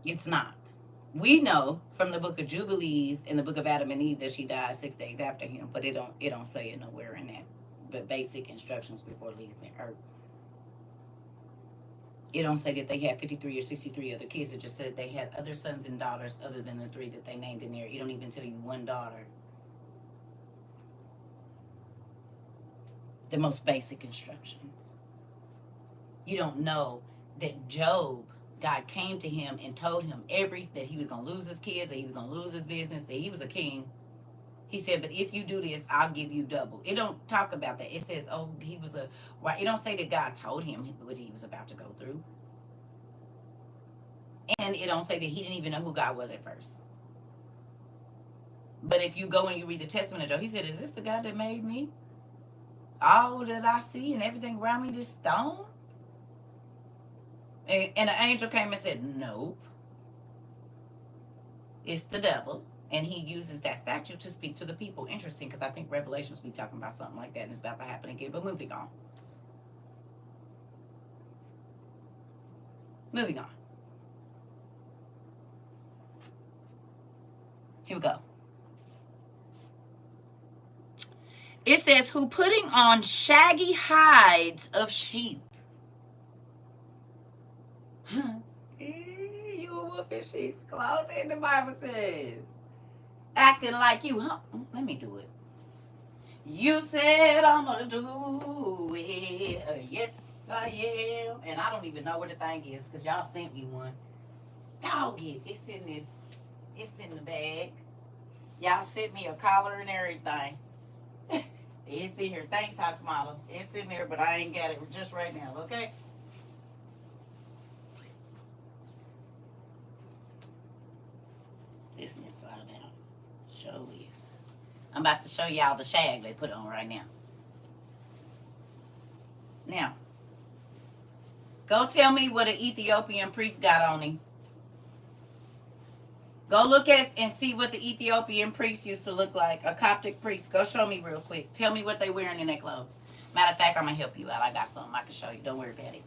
It's not. We know from the book of Jubilees and the book of Adam and Eve that she died 6 days after him, but it don't say it nowhere in that. But basic instructions before leaving Earth. It don't say that they had 53 or 63 other kids. It just said they had other sons and daughters other than the 3 that they named in there. It don't even tell you one daughter. The most basic instructions. You don't know that Job, God came to him and told him that he was going to lose his kids, that he was going to lose his business, that he was a king. He said, but if you do this, I'll give you double. It don't talk about that. It says, he was it don't say that God told him what he was about to go through. And it don't say that he didn't even know who God was at first. But if you go and you read the Testament of Job, he said, is this the God that made me? All that I see and everything around me, this stone? And an angel came and said, nope. It's the devil. And he uses that statue to speak to the people. Interesting, because I think Revelations be talking about something like that. And it's about to happen again. But moving on. Moving on. Here we go. It says, who putting on shaggy hides of sheep. You a wolf in sheep's clothing, the Bible says. Acting like you, huh? Let me do it. You said I'm gonna do it. Yes, I am. And I don't even know where the thing is, because y'all sent me one. Dog it. It's in this. It's in the bag. Y'all sent me a collar and everything. It's in here. Thanks, house model. It's in there, but I ain't got it just right now, okay? This inside out. Show is. I'm about to show y'all the shag they put on right now. Now, go tell me what an Ethiopian priest got on him. Go look at and see what the Ethiopian priest used to look like. A Coptic priest. Go show me real quick. Tell me what they wearing in their clothes. Matter of fact, I'm going to help you out. I got something I can show you. Don't worry about it.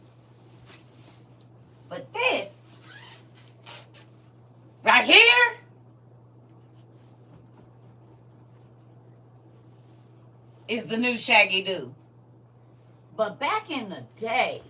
But this, right here, is the new Shaggy Doo. But back in the day,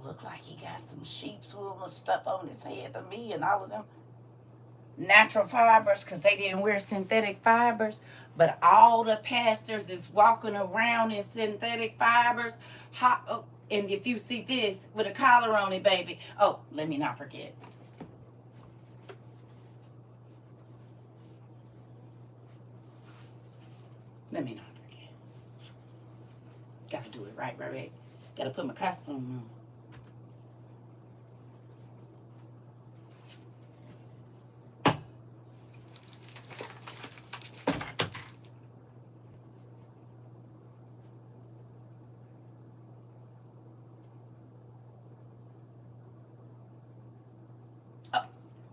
look like he got some sheep's wool and stuff on his head to me and all of them natural fibers, because they didn't wear synthetic fibers. But all the pastors is walking around in synthetic fibers. And if you see this with a collar on it, baby. Oh, let me not forget. Let me not forget. Gotta do it right. Gotta put my costume on.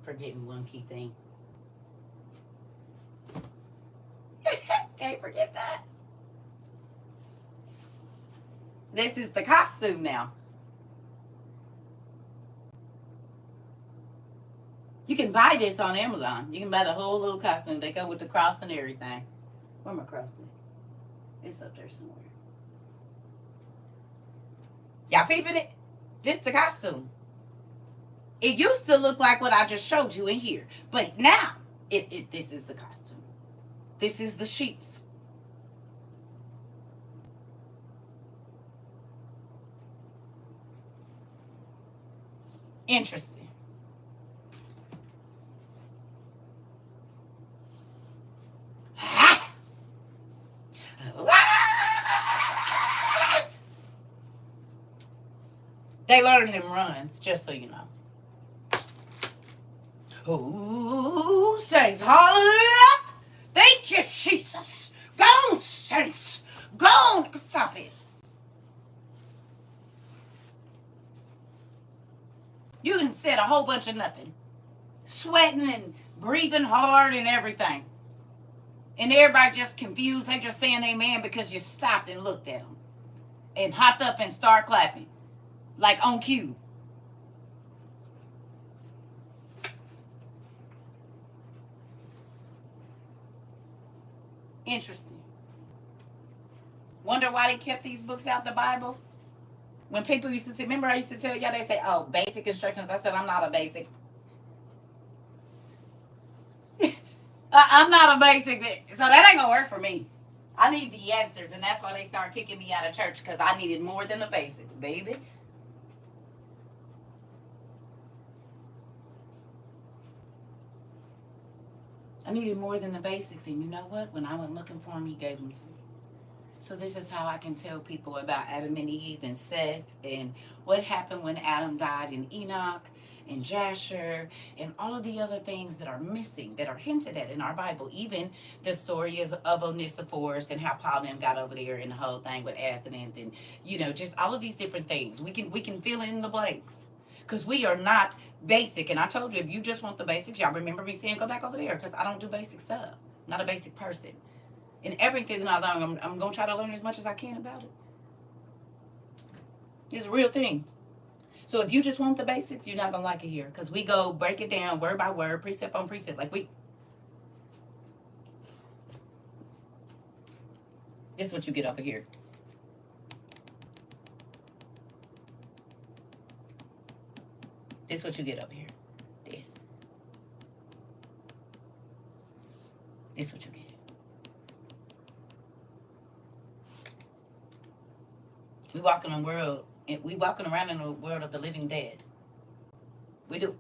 Forgetting one key thing. Can't forget that. This is the costume now. You can buy this on Amazon. You can buy the whole little costume. They come with the cross and everything. Where my cross at? It's up there somewhere. Y'all peeping it? This the costume. It used to look like what I just showed you in here. But now, this is the costume. This is the sheets. Interesting. They learn them runs, just so you know. Oh, saints, hallelujah. Thank you, Jesus. Go on, saints. Go on. Stop it. You done said a whole bunch of nothing. Sweating and breathing hard and everything. And everybody just confused. They just saying amen because you stopped and looked at them. And hopped up and started clapping. Like on cue. Interesting. Wonder why they kept these books out the Bible? When people used to say, remember I used to tell y'all, they say, oh, basic instructions. I said, I'm not a basic. I'm not a basic bitch. So that ain't gonna work for me. I need the answers, and that's why they start kicking me out of church, because I needed more than the basics, baby. I needed more than the basics, and you know what? When I went looking for them, he gave them to me. So this is how I can tell people about Adam and Eve and Seth and what happened when Adam died, and Enoch and Jasher and all of the other things that are missing, that are hinted at in our Bible. Even the story is of Onesiphorus and how Paul then got over there and the whole thing with Asenath, and just all of these different things. We can fill in the blanks. Because we are not basic. And I told you, if you just want the basics, y'all remember me saying go back over there, because I don't do basic stuff. I'm not a basic person. And everything that I learn, I'm going to try to learn as much as I can about it. It's a real thing. So if you just want the basics, you're not going to like it here. Because we go break it down word by word, precept on precept. This is what you get over here. This is what you get over here. This. This is what you get. We walking around in the world of the living dead. We do.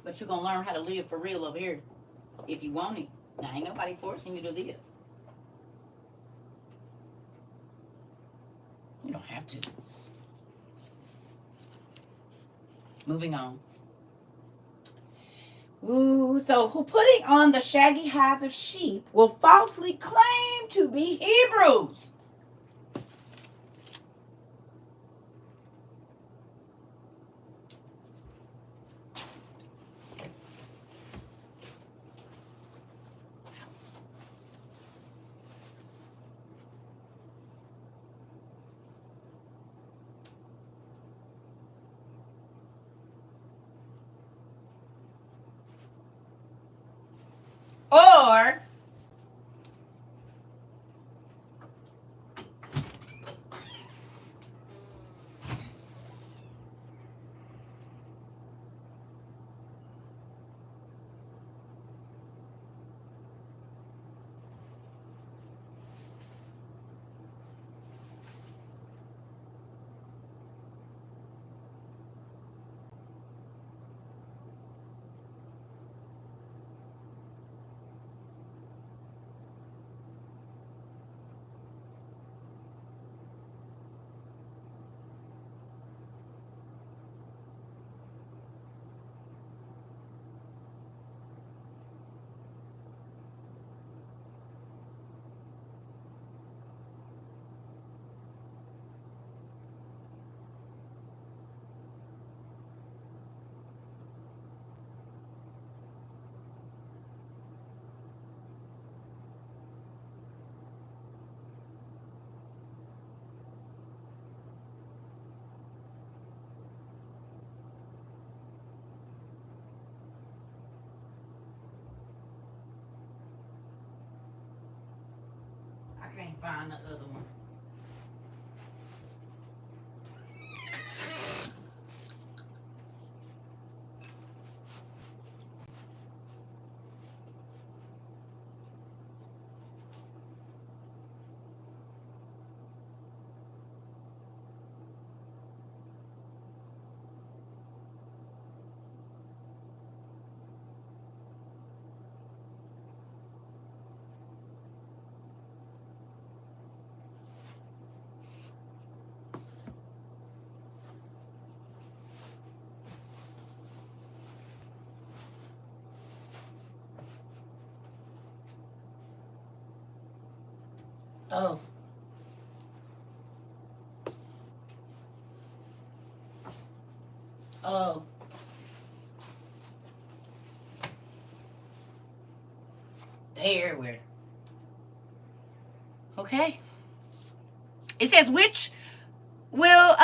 But you're gonna learn how to live for real over here if you want it. Now ain't nobody forcing you to live. You don't have to. Moving on. Ooh, so who putting on the shaggy hides of sheep will falsely claim to be Hebrews. Or I can't find the other one. Oh. Oh. They everywhere. Okay. It says which will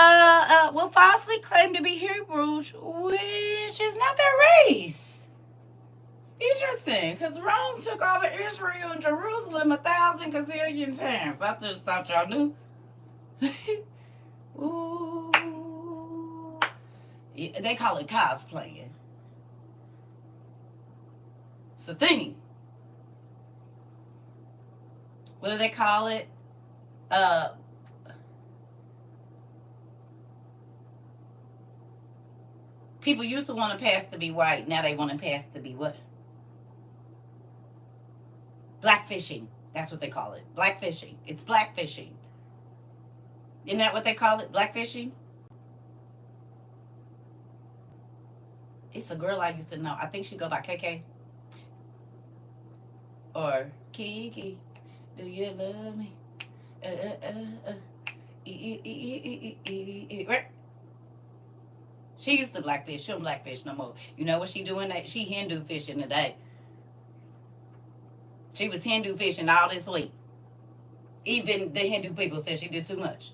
falsely claim to be Hebrews, which is not their race. Interesting, because Rome took over Israel and Jerusalem 1,000 gazillion times. I just thought y'all knew. Ooh. They call it cosplaying. It's a thing. What do they call it? People used to want to pass to be white. Now they want to pass to be what? Blackfishing. That's what they call it. Blackfishing. It's blackfishing. Isn't that what they call it? Blackfishing? It's a girl I used to know. I think she go by KK. Or Kiki. Do you love me? She used to blackfish. She don't blackfish no more. You know what she doing? She Hindu fishing today. She was Hindu fishing all this week. Even the Hindu people said she did too much.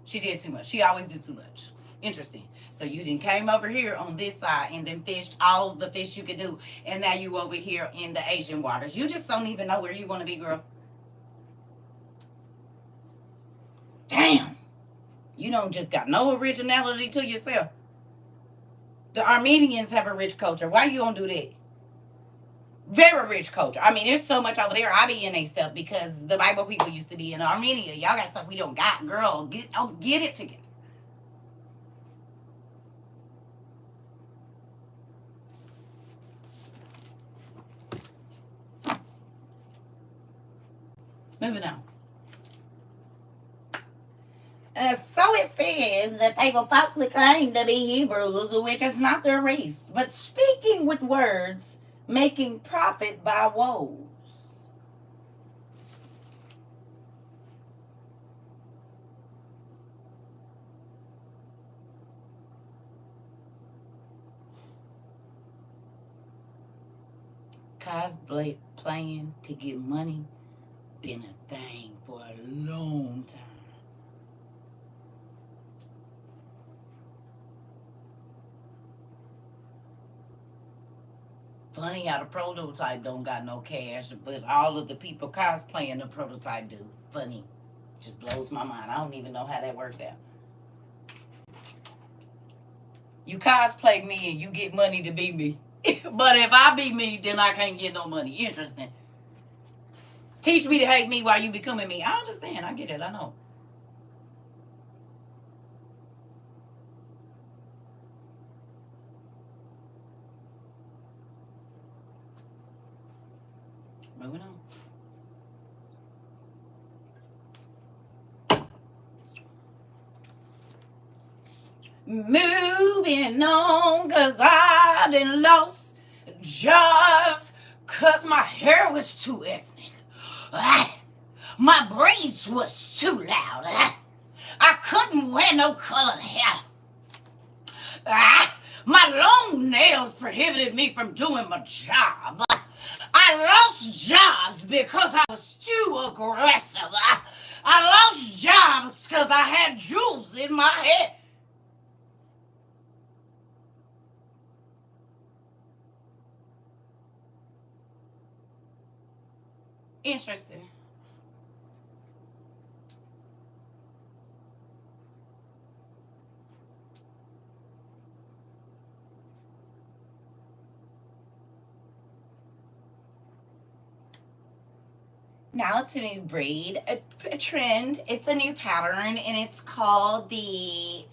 She did too much. She always do too much. Interesting. So you then came over here on this side and then fished all the fish you could do. And now you over here in the Asian waters. You just don't even know where you want to be, girl. Damn. You don't just got no originality to yourself. The Armenians have a rich culture. Why you don't do that? Very rich culture. I mean, there's so much over there. I be in a stuff because the Bible people used to be in Armenia. Y'all got stuff we don't got. Girl, get it together. Moving on. So it says that they will falsely claim to be Hebrews, which is not their race, but speaking with words, making profit by woes. Cosplaying to get money been a thing for a long time. Funny how the prototype don't got no cash, but all of the people cosplaying the prototype do. Funny. Just blows my mind. I don't even know how that works out. You cosplay me and you get money to be me. But if I be me, then I can't get no money. Interesting. Teach me to hate me while you becoming me. I understand. I get it. I know. Moving on. Moving on, cause I done lost jobs, cause my hair was too ethnic. My braids was too loud. I couldn't wear no colored hair. My long nails prohibited me from doing my job. I lost jobs because I was too aggressive. I lost jobs because I had jewels in my head. Interesting. Now it's a new breed, a trend. It's a new pattern, and it's called the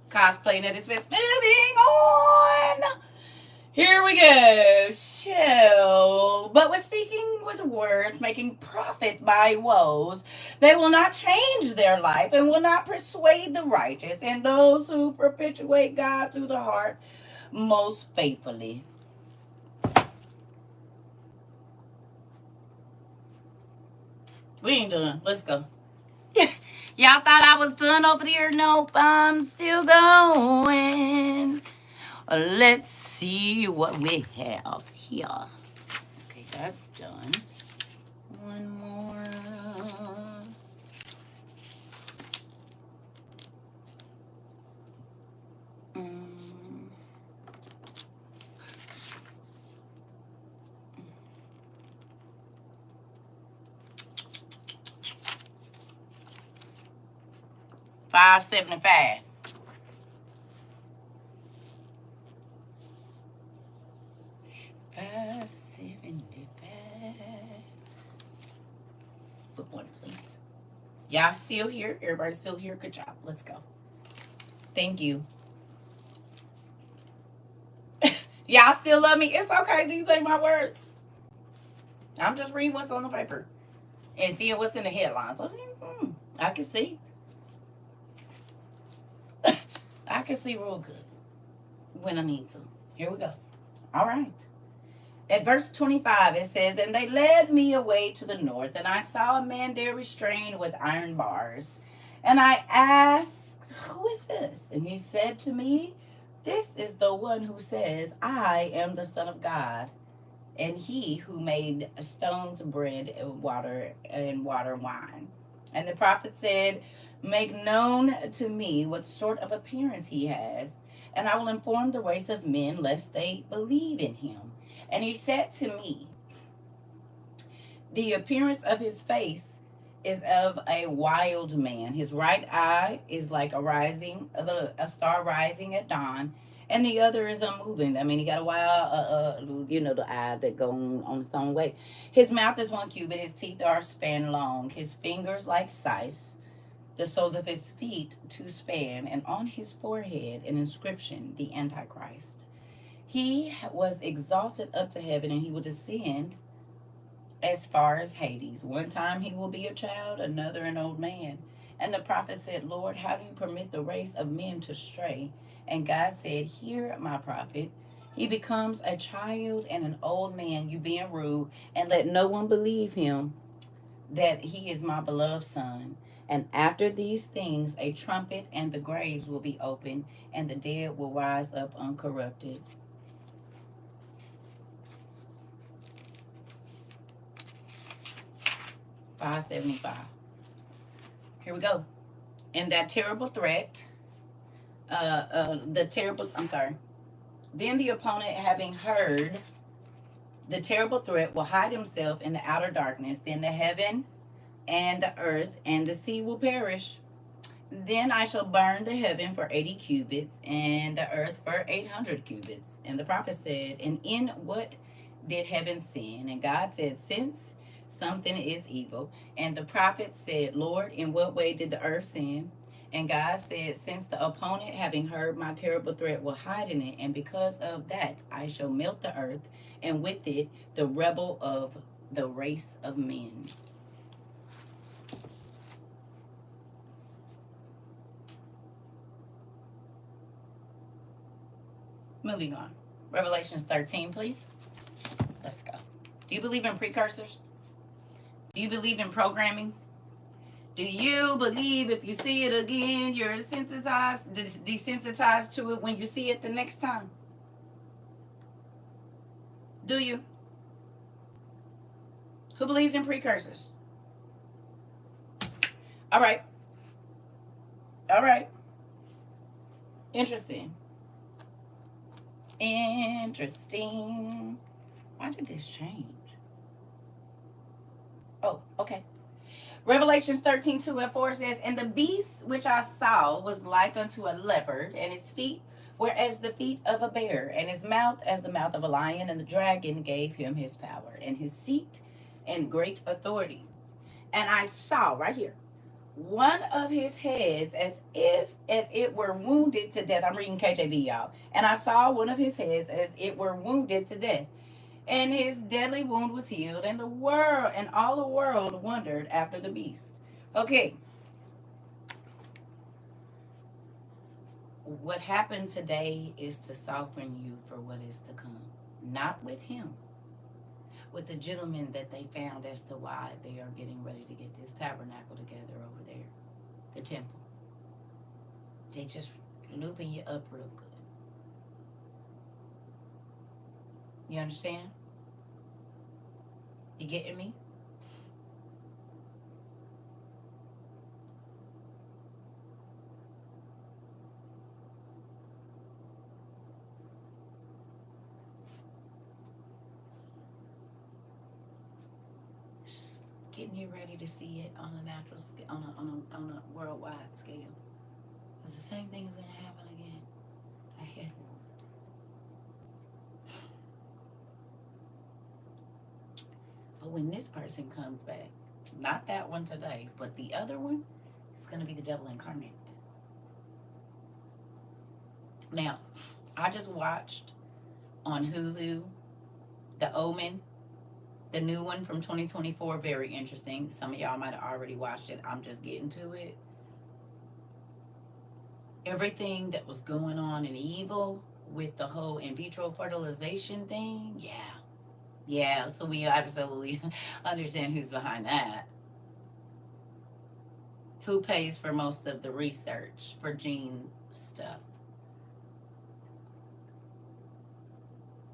cosplaying at its best. Moving on. Here we go. So, but with speaking with words, making profit by woes, they will not change their life and will not persuade the righteous and those who perpetuate God through the heart most faithfully. We ain't done. Let's go. Y'all thought I was done over there? Nope, I'm still going. Let's see what we have here. Okay, that's done. One more. 575. Book one, please. Y'all still here? Everybody still here? Good job. Let's go. Thank you. Y'all still love me? It's okay. These ain't my words. I'm just reading what's on the paper and seeing what's in the headlines. I can see. I can see real good when I need to. Here we go. All right. At verse 25, it says, "And they led me away to the north, and I saw a man there restrained with iron bars. And I asked, Who is this? And he said to me, This is the one who says, I am the Son of God, and he who made stones bread and water wine. And the prophet said, Make known to me what sort of appearance he has, and I will inform the race of men lest they believe in him. And he said to me, The appearance of his face is of a wild man. His right eye is like a star rising at dawn, and the other is unmoving. I mean, he got a wild, the eye that go on its own way. His mouth is 1 cubit. His teeth are span long. His fingers like scythes. The soles of his feet 2 span, and on his forehead an inscription, the Antichrist. He was exalted up to heaven, and he will descend as far as Hades. One time he will be a child, another an old man. And the prophet said, Lord, how do you permit the race of men to stray? And God said, Hear my prophet. He becomes a child and an old man, you being rude, and let no one believe him that he is my beloved son. And after these things, a trumpet, and the graves will be opened, and the dead will rise up uncorrupted. $5.75. Here we go. And that terrible threat, Then the opponent, having heard the terrible threat, will hide himself in the outer darkness. Then the heaven and the earth and the sea will perish. Then I shall burn the heaven for 80 cubits and the earth for 800 cubits. And the prophet said, And in what did heaven sin? And God said, Since something is evil. And the prophet said, Lord, in what way did the earth sin? And God said, Since the opponent, having heard my terrible threat, will hide in it, and because of that I shall melt the earth, and with it the rebel of the race of men. Moving on. Revelations 13, please. Let's go. Do you believe in precursors? Do you believe in programming? Do you believe if you see it again, you're desensitized to it when you see it the next time? Do you? Who believes in precursors? All right. All right. Interesting. Interesting. Why did this change? Oh, okay. Revelations 13:2-4 says, And the beast which I saw was like unto a leopard, and his feet were as the feet of a bear, and his mouth as the mouth of a lion, and the dragon gave him his power, and his seat and great authority. And I saw, right here, one of his heads as it were wounded to death. I'm reading KJV, y'all. And I saw one of his heads as it were wounded to death. And his deadly wound was healed, and all the world wondered after the beast. Okay. What happened today is to soften you for what is to come. Not with him. With the gentleman that they found as to why they are getting ready to get this tabernacle together over there. The temple. They just looping you up real good. You understand? You getting me? It's just getting you ready to see it on a natural scale, on a worldwide scale. Is the same thing is going to happen again? I had one. But when this person comes back, not that one today, but the other one, it's going to be the devil incarnate. Now, I just watched on Hulu The Omen, the new one from 2024. Very interesting. Some of y'all might have already watched it. I'm just getting to it. Everything that was going on in evil with the whole in vitro fertilization thing, yeah, so we absolutely understand who's behind that. Who pays for most of the research for gene stuff?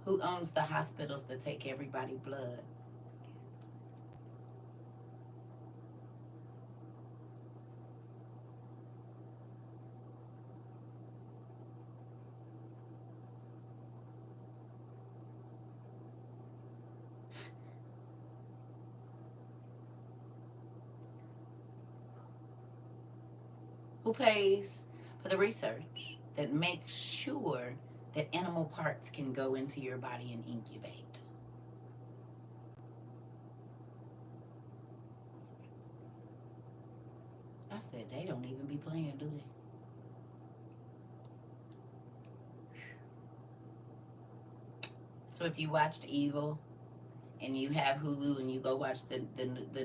Who owns the hospitals that take everybody's blood? Who pays for the research that makes sure that animal parts can go into your body and incubate? I said, they don't even be playing, do they? So if you watched Evil and you have Hulu and you go watch the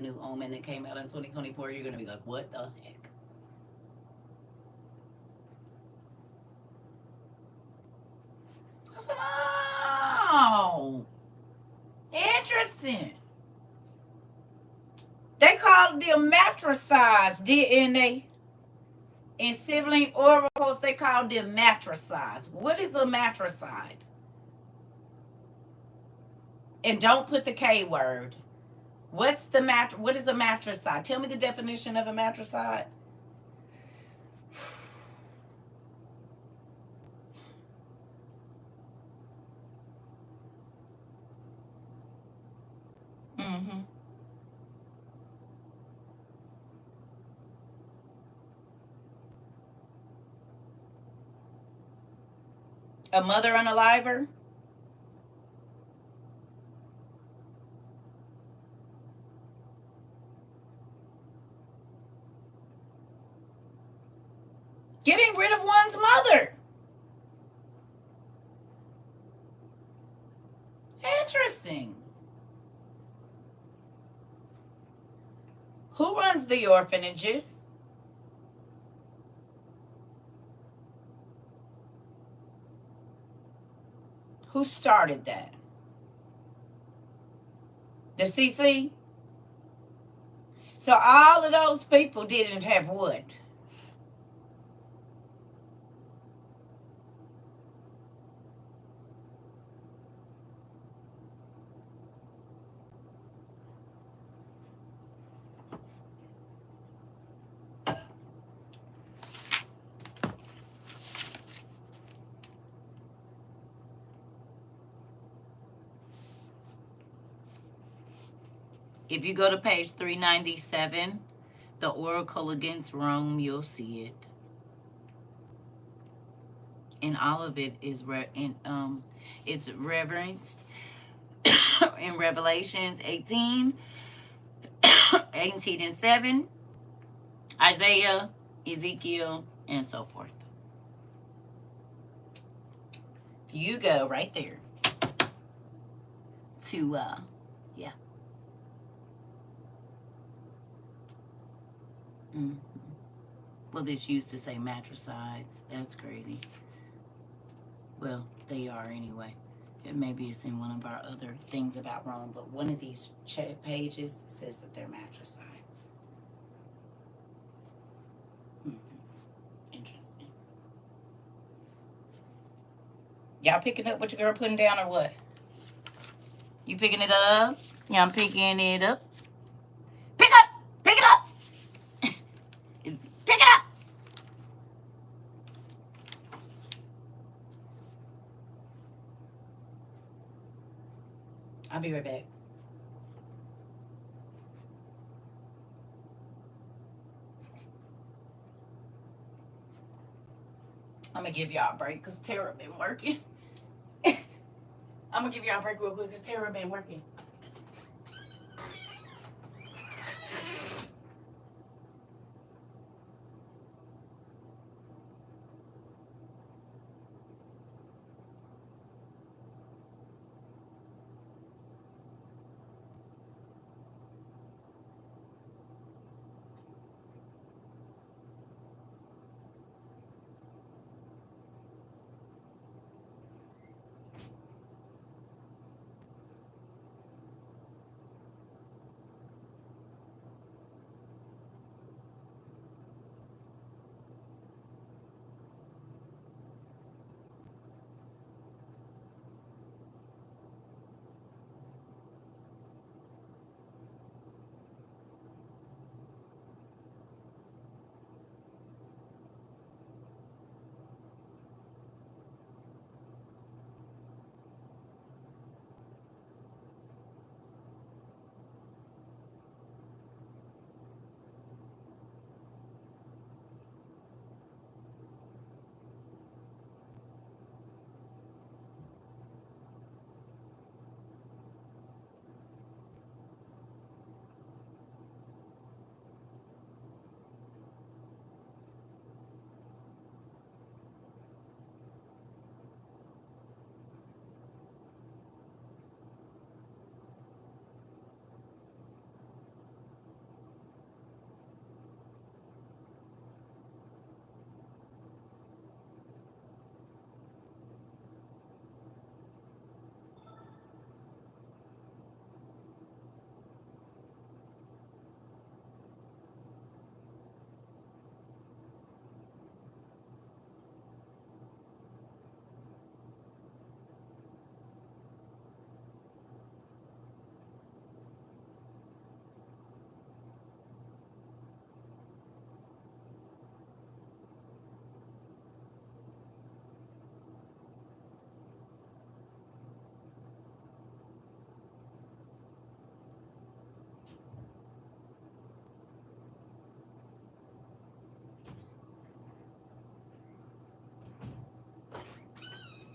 new Omen that came out in 2024, you're going to be like, what the heck? I said, oh, interesting. They called them matricides, didn't they? In sibling oracles, they called them matricides. What is a matricide? And don't put the K word. What is a matricide? Tell me the definition of a matricide. Mm-hmm. A mother unaliver? Getting rid of one's mother. Interesting. Who runs the orphanages? Who started that? The CC? So all of those people didn't have what? If you go to page 397, the Oracle against Rome, you'll see it. And all of it is it's reverenced in Revelations 18, 18 and 7, Isaiah, Ezekiel, and so forth. You go right there to yeah. Mm-hmm. Well, this used to say matricides. That's crazy. Well, they are anyway. Maybe it's in one of our other things about Rome, but one of these pages says that they're matricides. Mm-hmm. Interesting. Y'all picking up what your girl putting down or what? You picking it up? Yeah, I'm picking it up. Pick up! Pick it up! Pick it up! I'll be right back. I'm going to give y'all a break because Tara been working. I'm going to give y'all a break real quick because Tara been working.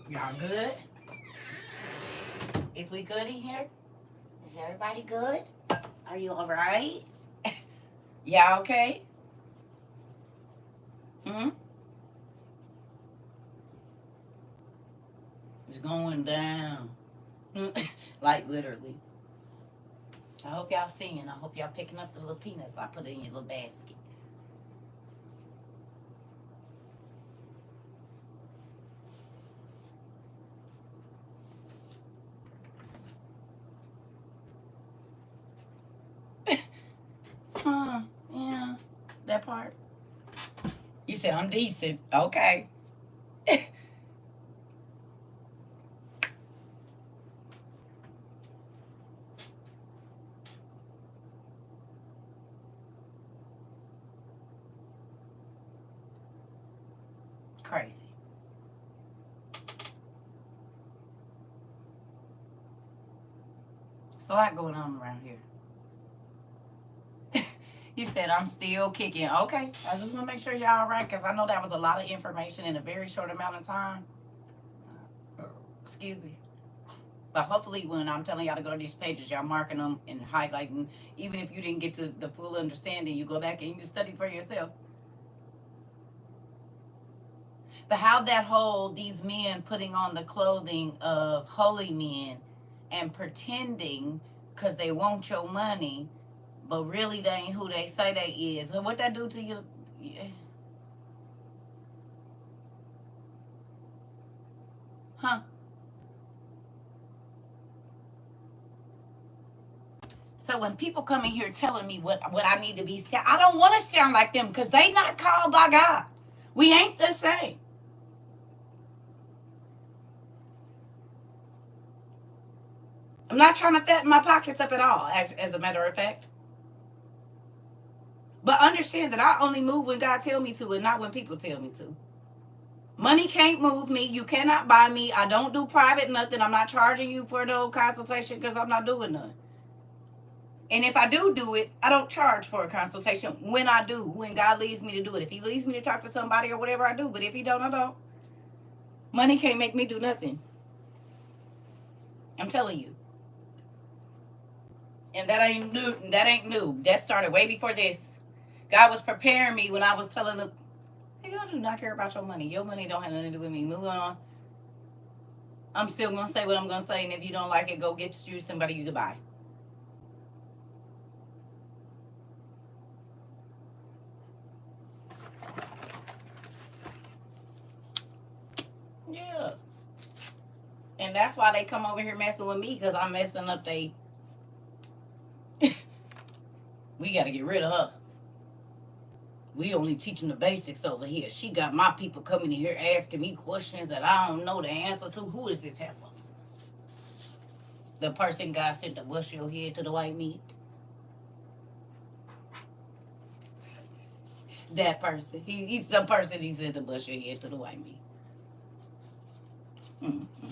Y'all good? Is we good in here? Is everybody good? Are you all right? Y'all okay? Hmm? It's going down. Like literally. I hope y'all seeing. I hope y'all picking up the little peanuts I put in your little basket. Yeah, that part. You said I'm decent. Okay. Crazy. It's a lot going on around here. You said I'm still kicking. Okay. I just want to make sure y'all all right because I know that was a lot of information in a very short amount of time. Excuse me. But hopefully, when I'm telling y'all to go to these pages, y'all marking them and highlighting. Even if you didn't get to the full understanding, you go back and you study for yourself. But how that whole these men putting on the clothing of holy men and pretending because they want your money, but really they ain't who they say they is. What that do to you? Huh? So when people come in here telling me what I need to be, I don't want to sound like them because they not called by God. We ain't the same. I'm not trying to fatten my pockets up at all, as a matter of fact. But understand that I only move when God tell me to and not when people tell me to. Money can't move me. You cannot buy me. I don't do private nothing. I'm not charging you for no consultation because I'm not doing none. And if I do it, I don't charge for a consultation when I do, when God leads me to do it. If he leads me to talk to somebody or whatever, I do. But if he don't, I don't. Money can't make me do nothing. I'm telling you. And that ain't new. That ain't new. That started way before this. God was preparing me when I was telling them, hey, I do not care about your money. Your money don't have nothing to do with me. Move on. I'm still gonna say what I'm gonna say, and if you don't like it, go get you somebody you can buy. Yeah. And that's why they come over here messing with me, because I'm messing up they we gotta get rid of her. We only teaching the basics over here. She got my people coming in here asking me questions that I don't know the answer to. Who is this heifer? The person God sent to bust your head to the white meat? That person. He's the person he sent to bust your head to the white meat. Mm-hmm.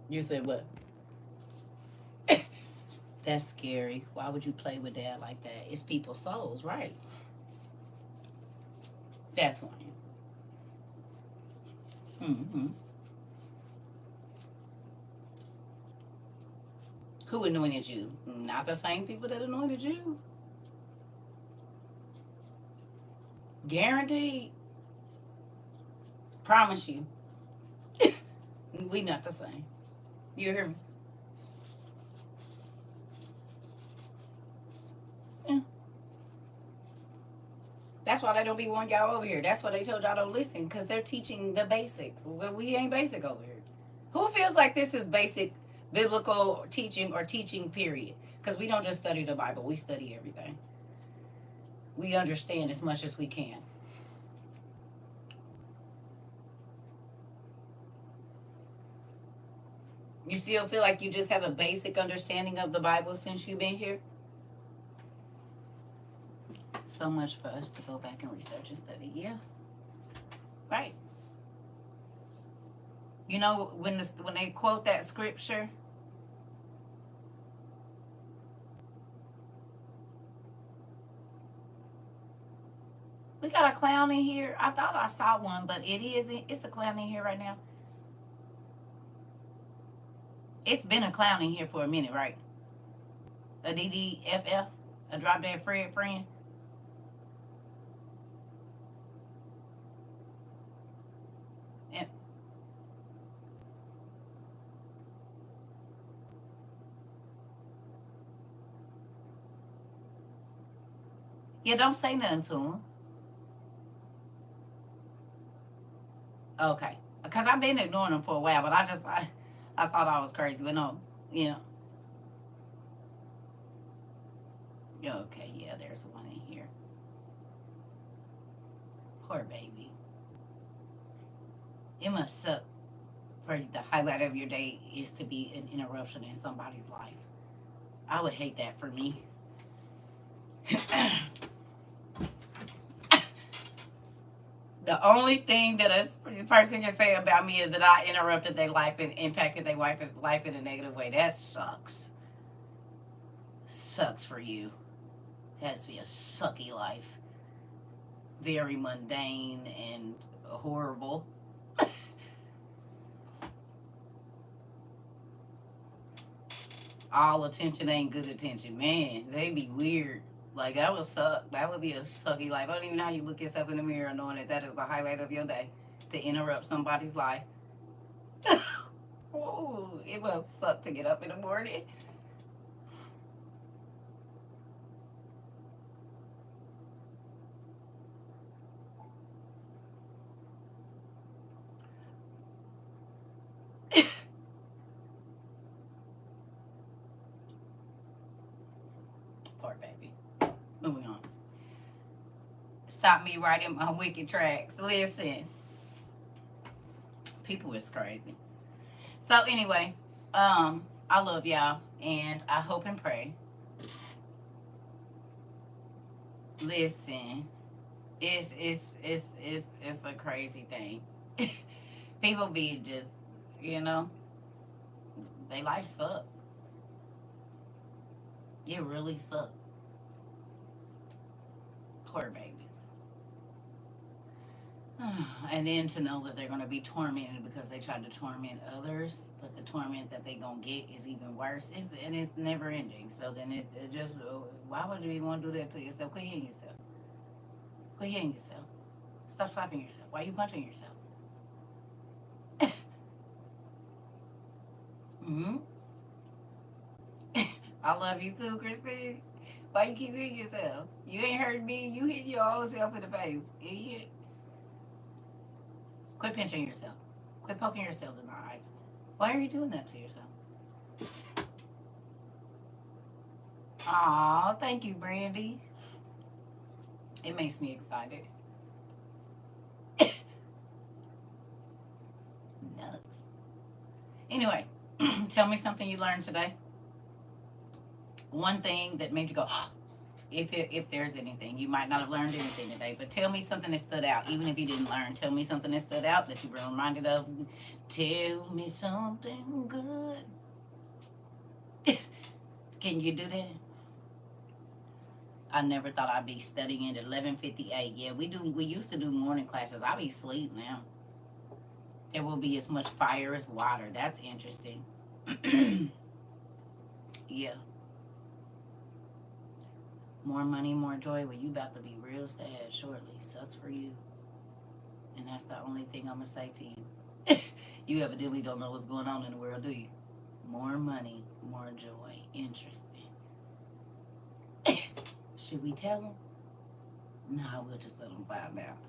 You said what? That's scary. Why would you play with that like that? It's people's souls, right? That's why. Mm-hmm. Who anointed you? Not the same people that anointed you. Guaranteed. Promise you. We not the same. You hear me? Yeah. That's why they don't be wanting y'all over here. That's why they told y'all don't listen, because they're teaching the basics. Well, we ain't basic over here. Who feels like this is basic biblical teaching or teaching, period? Because we don't just study the Bible, we study everything. We understand as much as we can. You still feel like you just have a basic understanding of the Bible since you've been here? So much for us to go back and research and study. Yeah, right. You know, when they quote that scripture, we got a clown in here. I thought I saw one, but it isn't. It's a clown in here right now. It's been a clown in here for a minute, right? A DDFF, a drop dead Fred friend. Yeah, yeah. Don't say nothing to him. Okay, because I've been ignoring him for a while, but I thought I was crazy, but no, yeah. Yeah, okay, yeah. There's one in here. Poor baby. It must suck for the highlight of your day is to be an interruption in somebody's life. I would hate that for me. The only thing that a person can say about me is that I interrupted their life and impacted their life in a negative way. That sucks. Sucks for you. It has to be a sucky life. Very mundane and horrible. All attention ain't good attention. Man, they be weird. Like, that would suck. That would be a sucky life. I don't even know how you look yourself in the mirror knowing that that is the highlight of your day, to interrupt somebody's life. Ooh, it must suck to get up in the morning. Poor baby. Moving on. Stop me right in my wicked tracks. Listen, people is crazy. So anyway, I love y'all, and I hope and pray. Listen, it's a crazy thing. People be just, you know, they life suck. It really suck. Poor babies. And then to know that they're going to be tormented because they tried to torment others, but the torment that they're going to get is even worse. And it's never ending. So then it just, why would you even want to do that to yourself? Quit hitting yourself. Quit hitting yourself. Stop slapping yourself. Why are you punching yourself? Hmm. I love you too, Christine. Why you keep hitting yourself? You ain't hurt me. You hit your own self in the face. Idiot. Quit pinching yourself. Quit poking yourselves in the eyes. Why are you doing that to yourself? Aw, thank you, Brandy. It makes me excited. Nuts. Anyway, tell me something you learned today. One thing that made you go, if there's anything. You might not have learned anything today, but tell me something that stood out. Even if you didn't learn, tell me something that stood out that you were reminded of. Tell me something good. Can you do that? I never thought I'd be studying at 11:58. Yeah, we used to do morning classes. I'll be asleep now. There will be as much fire as water. That's interesting. Yeah. More money, more joy. Well, you about to be real sad shortly. Sucks for you. And that's the only thing I'm going to say to you. You evidently don't know what's going on in the world, do you? More money, more joy. Interesting. Should we tell them? No, we'll just let them find out.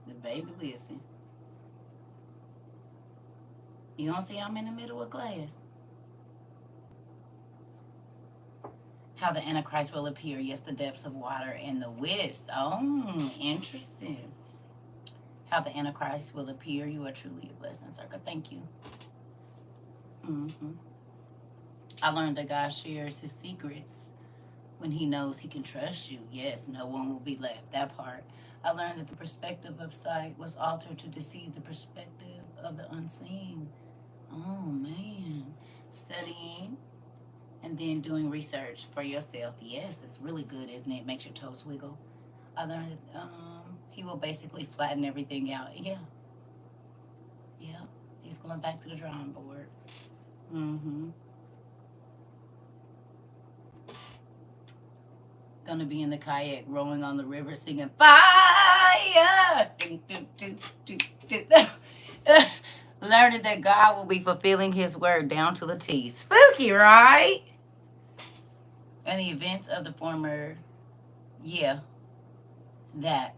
The baby listen. You don't see I'm in the middle of class. How the Antichrist will appear. Yes, the depths of water and the widths. Oh, interesting. How the Antichrist will appear. You are truly a blessing, Circa. Thank you. I learned that God shares his secrets when he knows he can trust you. Yes, no one will be left. That part. I learned that the perspective of sight was altered to deceive the perspective of the unseen. Oh, man. Studying and then doing research for yourself. Yes, it's really good, isn't it? It makes your toes wiggle. I learned that he will basically flatten everything out. Yeah. He's going back to the drawing board. Gonna be in the kayak rowing on the river singing fire. Learning that God will be fulfilling his word down to the T. Spooky, right? And the events of the former, yeah, that.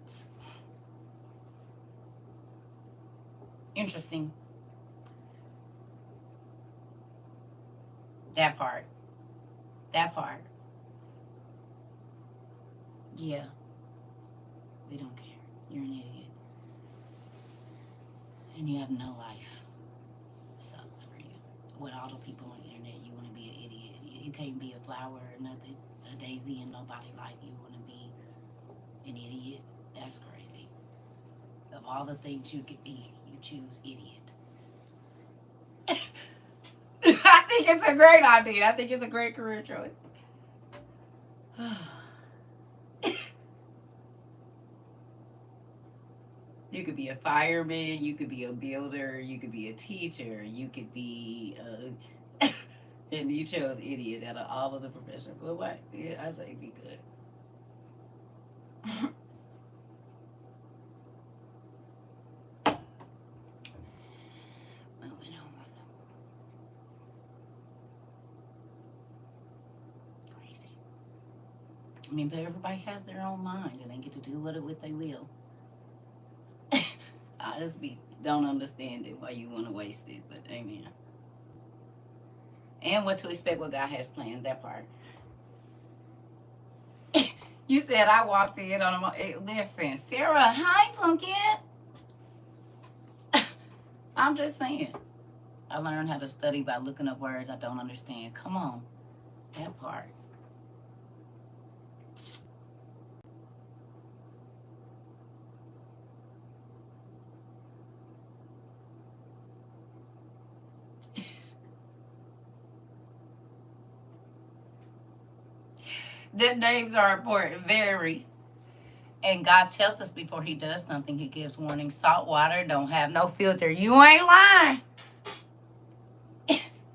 Interesting. That part. Yeah. We don't care. You're an idiot. And you have no life. Sucks for you. With all the people on the internet, you want to be an idiot. You can't be a flower or nothing, a daisy in nobody's life. You want to be an idiot. That's crazy. Of all the things you could be, you choose idiot. I think it's a great idea. I think it's a great career choice. You could be a fireman, you could be a builder, you could be a teacher, you could be and you chose idiot out of all of the professions. Well, what? Yeah, I say be good. Moving on. Crazy. I mean, but everybody has their own mind and they get to do what they will. I just don't understand it why you want to waste it, but amen. And what to expect what God has planned, that part. You said I walked in on a listen, Sarah, hi pumpkin. I'm just saying. I learned how to study by looking up words I don't understand. Come on. That part. The names are important, very. And God tells us before he does something, he gives warning. Salt water don't have no filter. You ain't lying.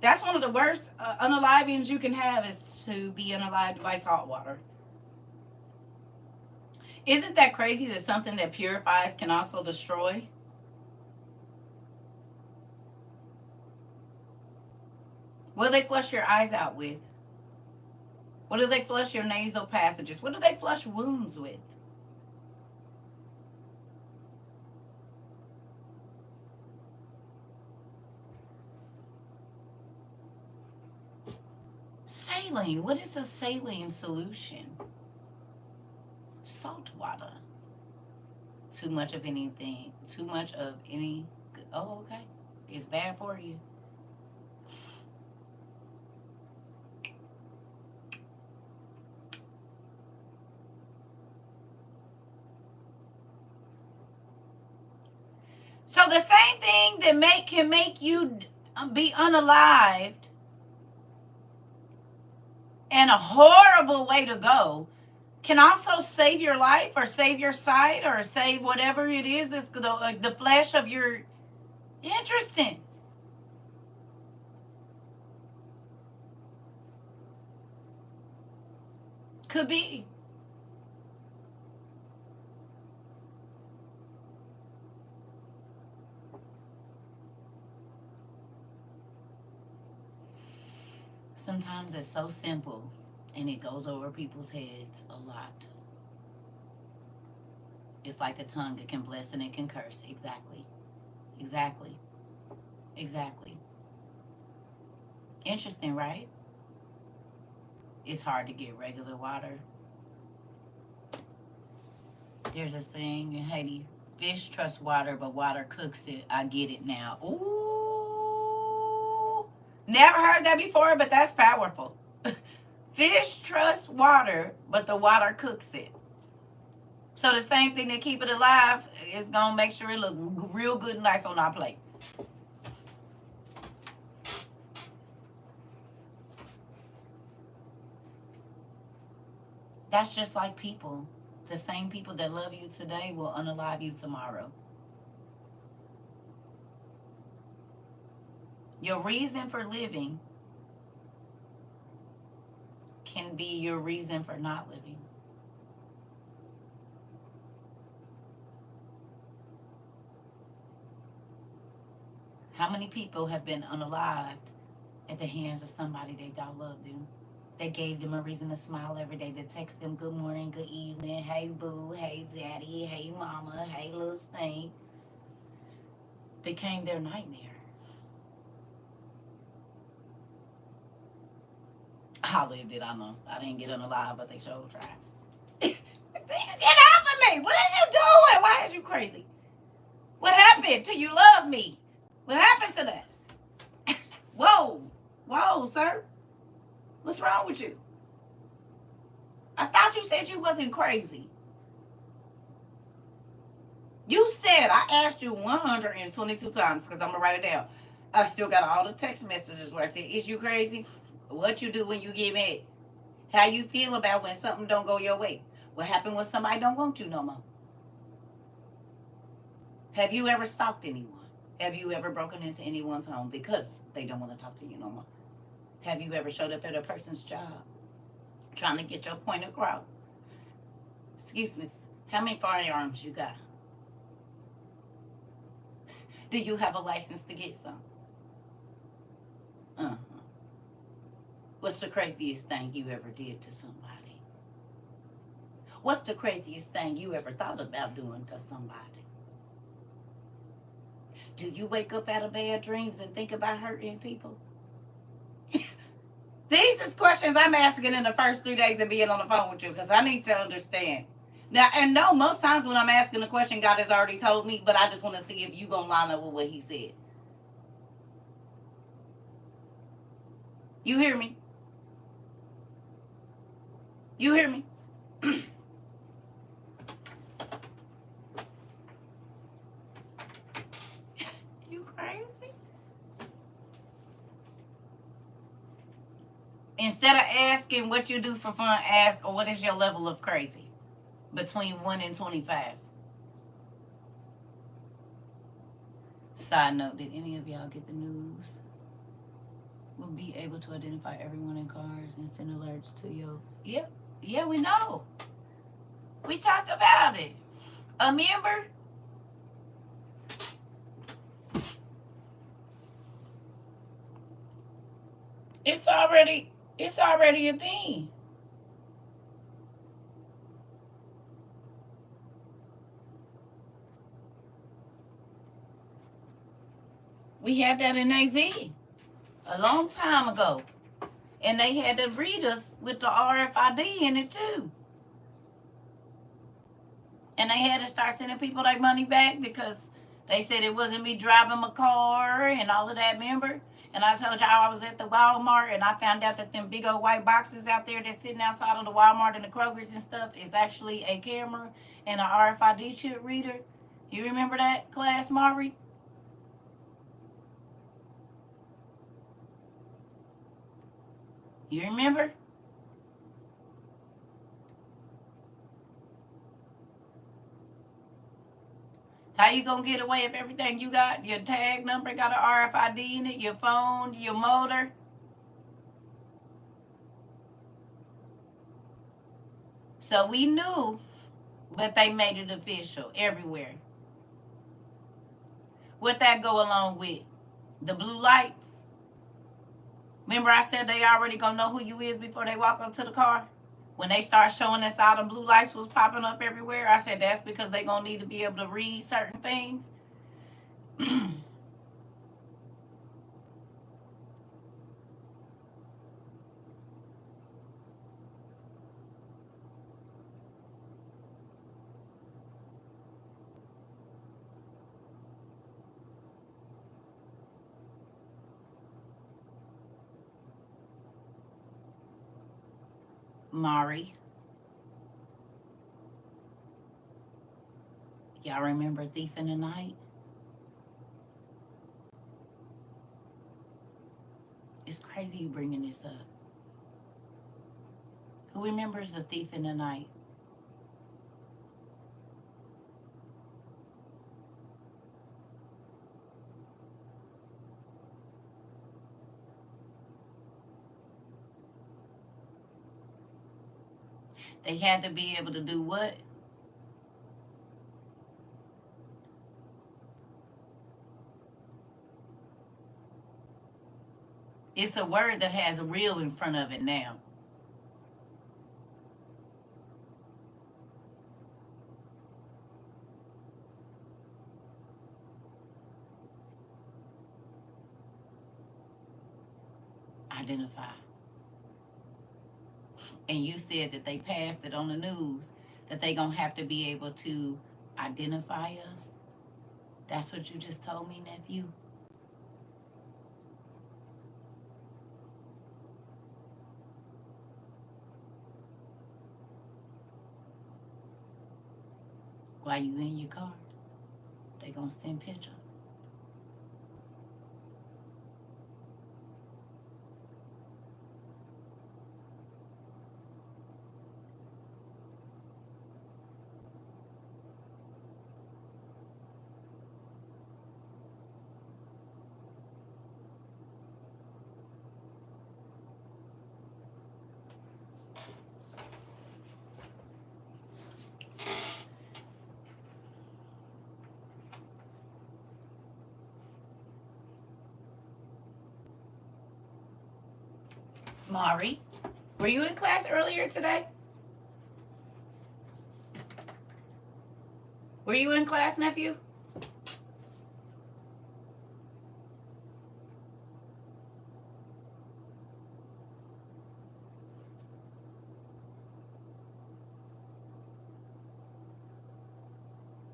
That's one of the worst unalivings you can have, is to be unalived by salt water. Isn't that crazy that something that purifies can also destroy? What do they flush your eyes out with? What do they flush your nasal passages? What do they flush wounds with? Saline. What is a saline solution? Salt water. Too much of anything. Too much of any. Oh, okay. It's bad for you. So the same thing that can make you be unalived and a horrible way to go can also save your life or save your sight or save whatever it is that's the flesh of your. Interesting. Could be. Sometimes it's so simple and it goes over people's heads a lot. It's like the tongue. It can bless and it can curse. Exactly. Exactly. Exactly. Interesting, right? It's hard to get regular water. There's a saying in Haiti, fish trust water, but water cooks it. I get it now. Ooh. Never heard that before, but that's powerful. Fish trust water, but the water cooks it. So the same thing that keep it alive is going to make sure it look real good and nice on our plate. That's just like people. The same people that love you today will unalive you tomorrow. Your reason for living can be your reason for not living. How many people have been unalived at the hands of somebody they thought loved them? They gave them a reason to smile every day. They text them good morning, good evening, hey boo, hey daddy, hey mama, hey little snake. Became their nightmare. I lived it, I know. I didn't get unalive, but they sure tried. Get off of me! What is you doing? Why is you crazy? What happened to you love me? What happened to that? Whoa. Whoa, sir. What's wrong with you? I thought you said you wasn't crazy. You said, I asked you 122 times, because I'm going to write it down. I still got all the text messages where I said, is you crazy? What you do when you get mad? How you feel about when something don't go your way? What happened when somebody don't want you no more? Have you ever stalked anyone? Have you ever broken into anyone's home because they don't want to talk to you no more? Have you ever showed up at a person's job trying to get your point across? Excuse me, how many firearms you got? Do you have a license to get some? What's the craziest thing you ever did to somebody? What's the craziest thing you ever thought about doing to somebody? Do you wake up out of bad dreams and think about hurting people? These is questions I'm asking in the first 3 days of being on the phone with you, because I need to understand. Now, and no, most times when I'm asking a question, God has already told me, but I just want to see if you going to line up with what he said. You hear me? You hear me? You crazy? Instead of asking what you do for fun, ask, or what is your level of crazy between 1 and 25. Side note, did any of y'all get the news? We'll be able to identify everyone in cars and send alerts to you. Yep. Yeah, we know. We talked about it. A member? It's already a thing. We had that in AZ a long time ago. And they had to read us with the RFID in it too. And they had to start sending people their money back because they said it wasn't me driving my car and all of that, remember? And I told y'all I was at the Walmart and I found out that them big old white boxes out there that's sitting outside of the Walmart and the Kroger's and stuff is actually a camera and an RFID chip reader. You remember that, class, Mari? You remember? How you gonna get away if everything you got, your tag number got an RFID in it, your phone, your motor? So we knew, but they made it official everywhere. What that go along with? The blue lights. Remember I said they already gonna know who you is before they walk up to the car? When they start showing us all the blue lights was popping up everywhere, I said that's because they gonna need to be able to read certain things. Mari. Y'all remember Thief in the Night? It's crazy you bringing this up. Who remembers The Thief in the Night? They had to be able to do what? It's a word that has a real in front of it now. Identify. And you said that they passed it on the news, that they gonna have to be able to identify us. That's what you just told me, nephew. While you in your car, they gonna send pictures. Mari, were you in class earlier today? Were you in class, nephew?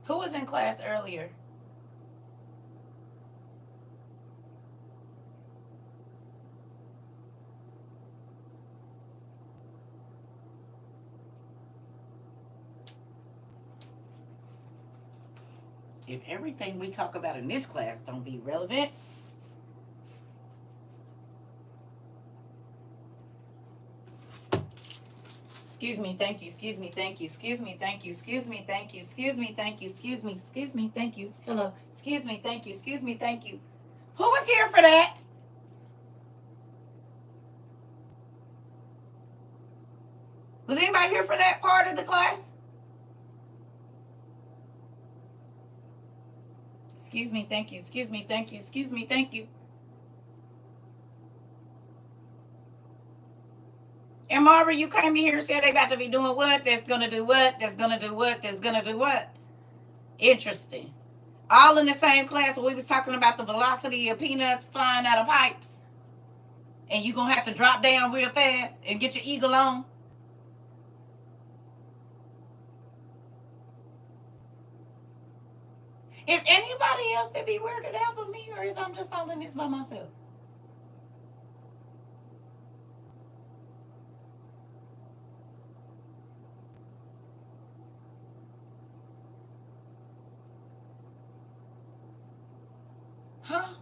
Who was in class earlier? If everything we talk about in this class don't be relevant, Excuse me, thank you, excuse me, thank you, excuse me, thank you, excuse me, thank you, excuse me, thank you, excuse me, thank you. Hello, excuse me, thank you, excuse me, thank you. Who was here for that? Was anybody here for that part of the class? Excuse me, thank you, excuse me, thank you, excuse me, thank you. And Mara, you came in here and said they about to be doing what? That's gonna do what? That's gonna do what? That's gonna do what? Interesting. All in the same class where we was talking about the velocity of peanuts flying out of pipes. And you gonna have to drop down real fast and get your eagle on. Is anybody else that be weirded out with me, or is I'm just all in this by myself? Huh?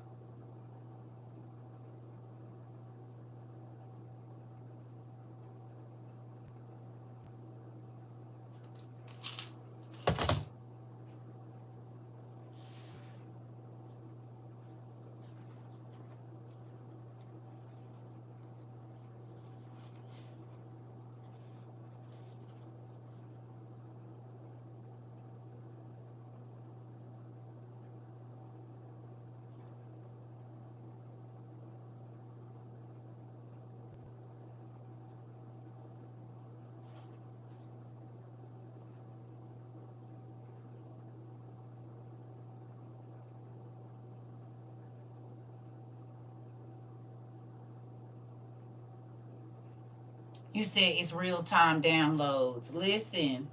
You said it's real time downloads. Listen.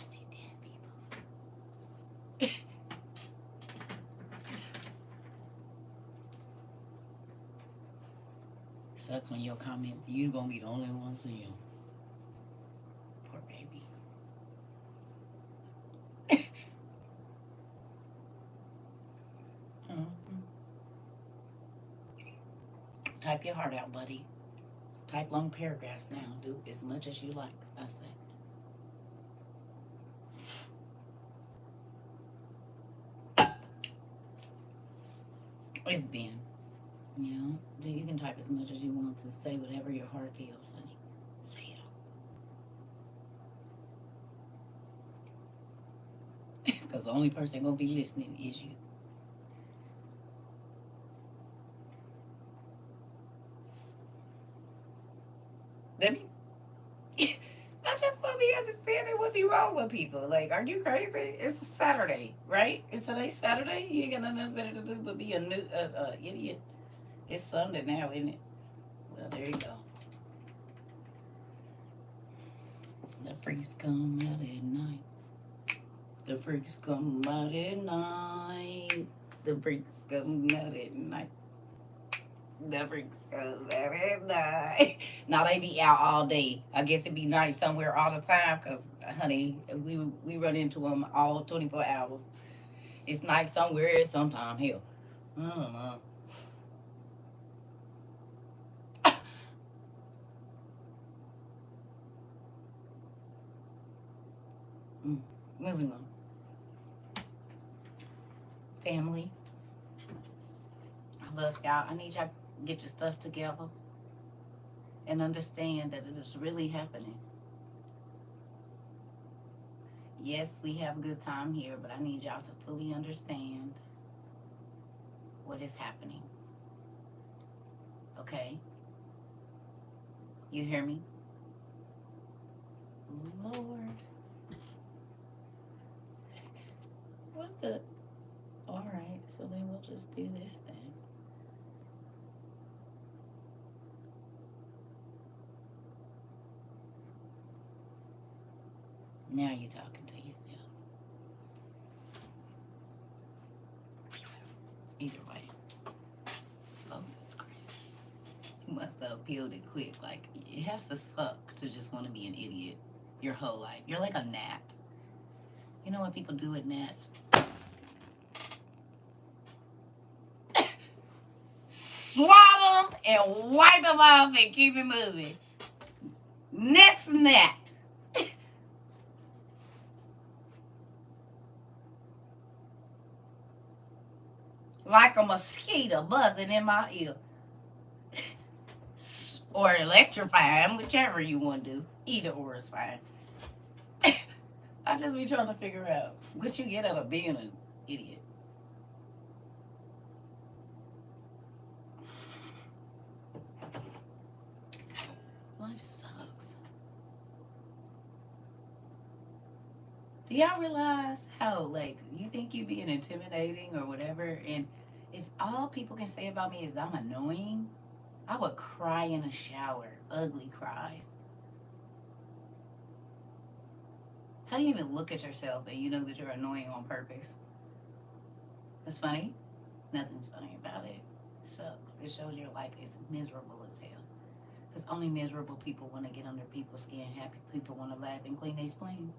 I see dead people. Sucks when your comments, you gonna be the only one seeing. Poor baby. Mhm. Type your heart out, buddy. Type long paragraphs now. Do as much as you like, I say. It's been. You know, you can type as much as you want to. Say whatever your heart feels, honey. Say it. Because the only person gonna be listening is you. Let me. I just want me understanding what be wrong with people. Like, are you crazy? It's a Saturday, right? It's today's Saturday. You ain't got nothing else better to do but be a new idiot. It's Sunday now, isn't it? Well, there you go. The freaks come out at night. The freaks come out at night. The freaks come out at night. The freaks come out at night. Now they be out all day. I guess it be night somewhere all the time, cause honey, we run into them all 24 hours. It's night somewhere sometime. Hell, I don't know. Moving on. Family, I love y'all. I need y'all to get your stuff together and understand that it is really happening. Yes, we have a good time here, but I need y'all to fully understand what is happening. Okay? You hear me? Lord. What the? All right, so then we'll just do this then. Now you're talking to yourself. Either way, folks, it's crazy. You must have peeled it quick. Like, it has to suck to just want to be an idiot your whole life. You're like a gnat. You know what people do with gnats? Swat them and wipe them off and keep it moving. Next gnat. Like a mosquito buzzing in my ear. Or electrifying, whichever you want to do. Either or is fine. I just be trying to figure out what you get out of being an idiot. Life sucks. Do y'all realize how, like, you think you being intimidating or whatever, and if all people can say about me is I'm annoying, I would cry in a shower. Ugly cries. How do you even look at yourself and you know that you're annoying on purpose? It's funny? Nothing's funny about it. It sucks. It shows your life is miserable as hell. Because only miserable people want to get under people's skin. Happy people want to laugh and clean their spleen.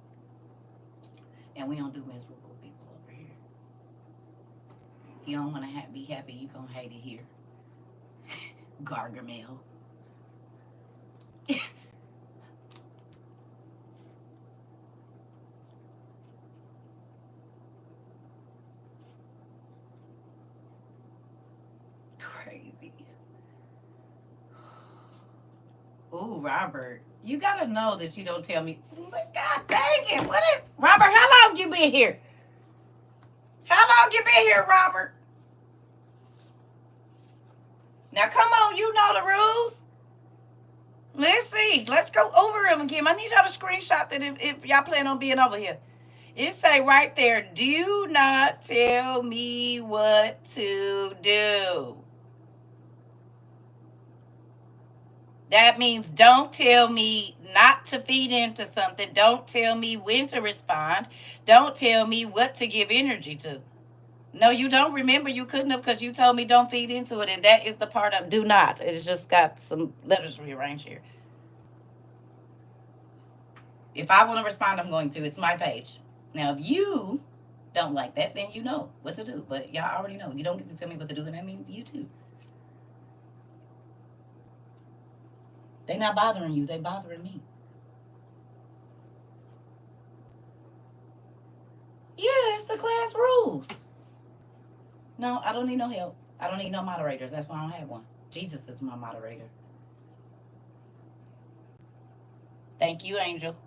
And we don't do miserable people over here. If you don't want to be happy, you're going to hate it here. Gargamel. Crazy. Ooh, Robert. You gotta know that you don't tell me. God dang it. What is. Robert, how long you been here? How long you been here, Robert? Now, come on. You know the rules. Let's see. Let's go over them again. I need y'all to screenshot that if y'all plan on being over here. It say right there, do not tell me what to do. That means don't tell me not to feed into something. Don't tell me when to respond. Don't tell me what to give energy to. No, you don't. Remember, you couldn't have because you told me don't feed into it. And that is the part of do not. It's just got some letters rearranged here. If I want to respond, I'm going to. It's my page. Now, if you don't like that, then you know what to do. But y'all already know. You don't get to tell me what to do, and that means you too. They not bothering you. They bothering me. Yeah, it's the class rules. No, I don't need no help. I don't need no moderators. That's why I don't have one. Jesus is my moderator. Thank you, Angel.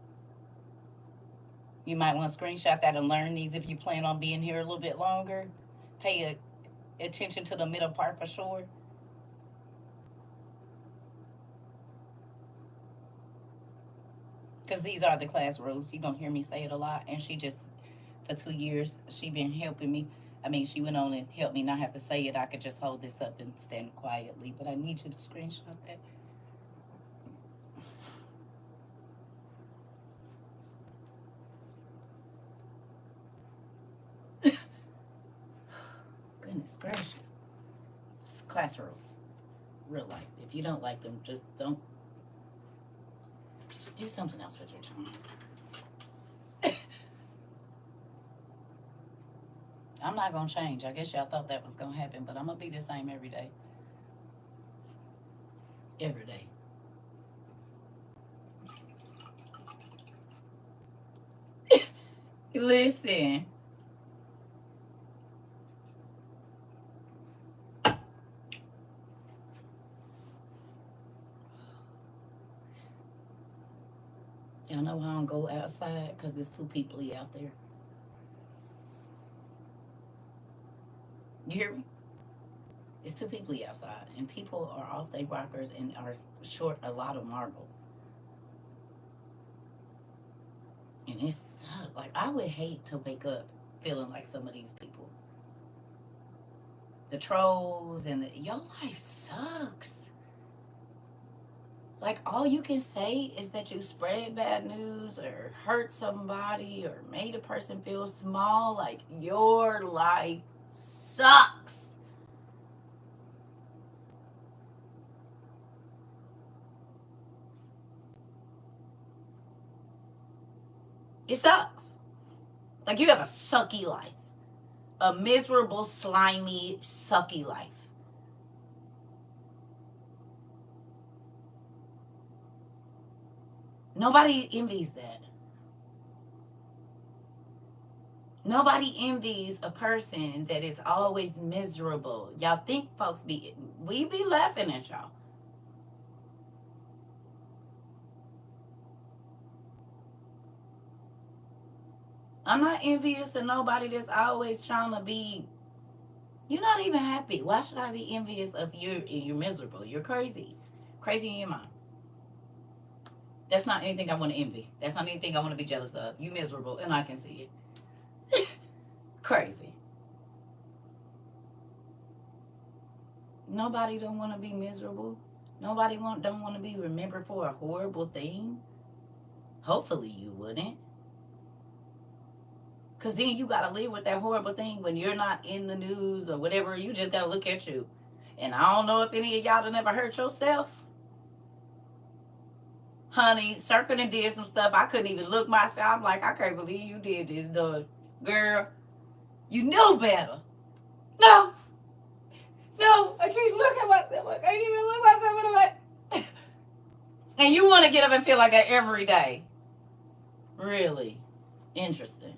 You might want to screenshot that and learn these if you plan on being here a little bit longer. Pay attention to the middle part for sure. Because these are the class rules. You're going to hear me say it a lot. And she just, for 2 years, she been helping me. I mean, she went on and helped me not have to say it. I could just hold this up and stand quietly. But I need you to screenshot that. Goodness gracious. It's class rules. Real life. If you don't like them, just don't. Just do something else with your time. I'm not going to change. I guess y'all thought that was going to happen, but I'm going to be the same every day. Every day. Listen. Y'all know why I don't go outside? Because there's too peoply out there. You hear me? It's too peoply outside. And people are off their rockers and are short a lot of marbles. And it's like I would hate to wake up feeling like some of these people. The trolls and your life sucks. Like, all you can say is that you spread bad news or hurt somebody or made a person feel small. Like, your life sucks. It sucks. Like, you have a sucky life. A miserable, slimy, sucky life. Nobody envies that. Nobody envies a person that is always miserable. Y'all think we be laughing at y'all. I'm not envious of nobody that's always trying to be. You're not even happy. Why should I be envious of you? You're miserable. You're crazy. Crazy in your mind. That's not anything I want to envy. That's not anything I want to be jealous of. You miserable, and I can see it. Crazy. Nobody don't want to be miserable. Nobody don't want to be remembered for a horrible thing. Hopefully you wouldn't. Because then you got to live with that horrible thing when you're not in the news or whatever. You just got to look at you. And I don't know if any of y'all done ever hurt yourself. Honey, Circle did some stuff. I couldn't even look myself. I'm like, I can't believe you did this, dog. Girl, you knew better. No, I can't look at myself. I can't even look myself in the way. And you want to get up and feel like that every day. Really interesting.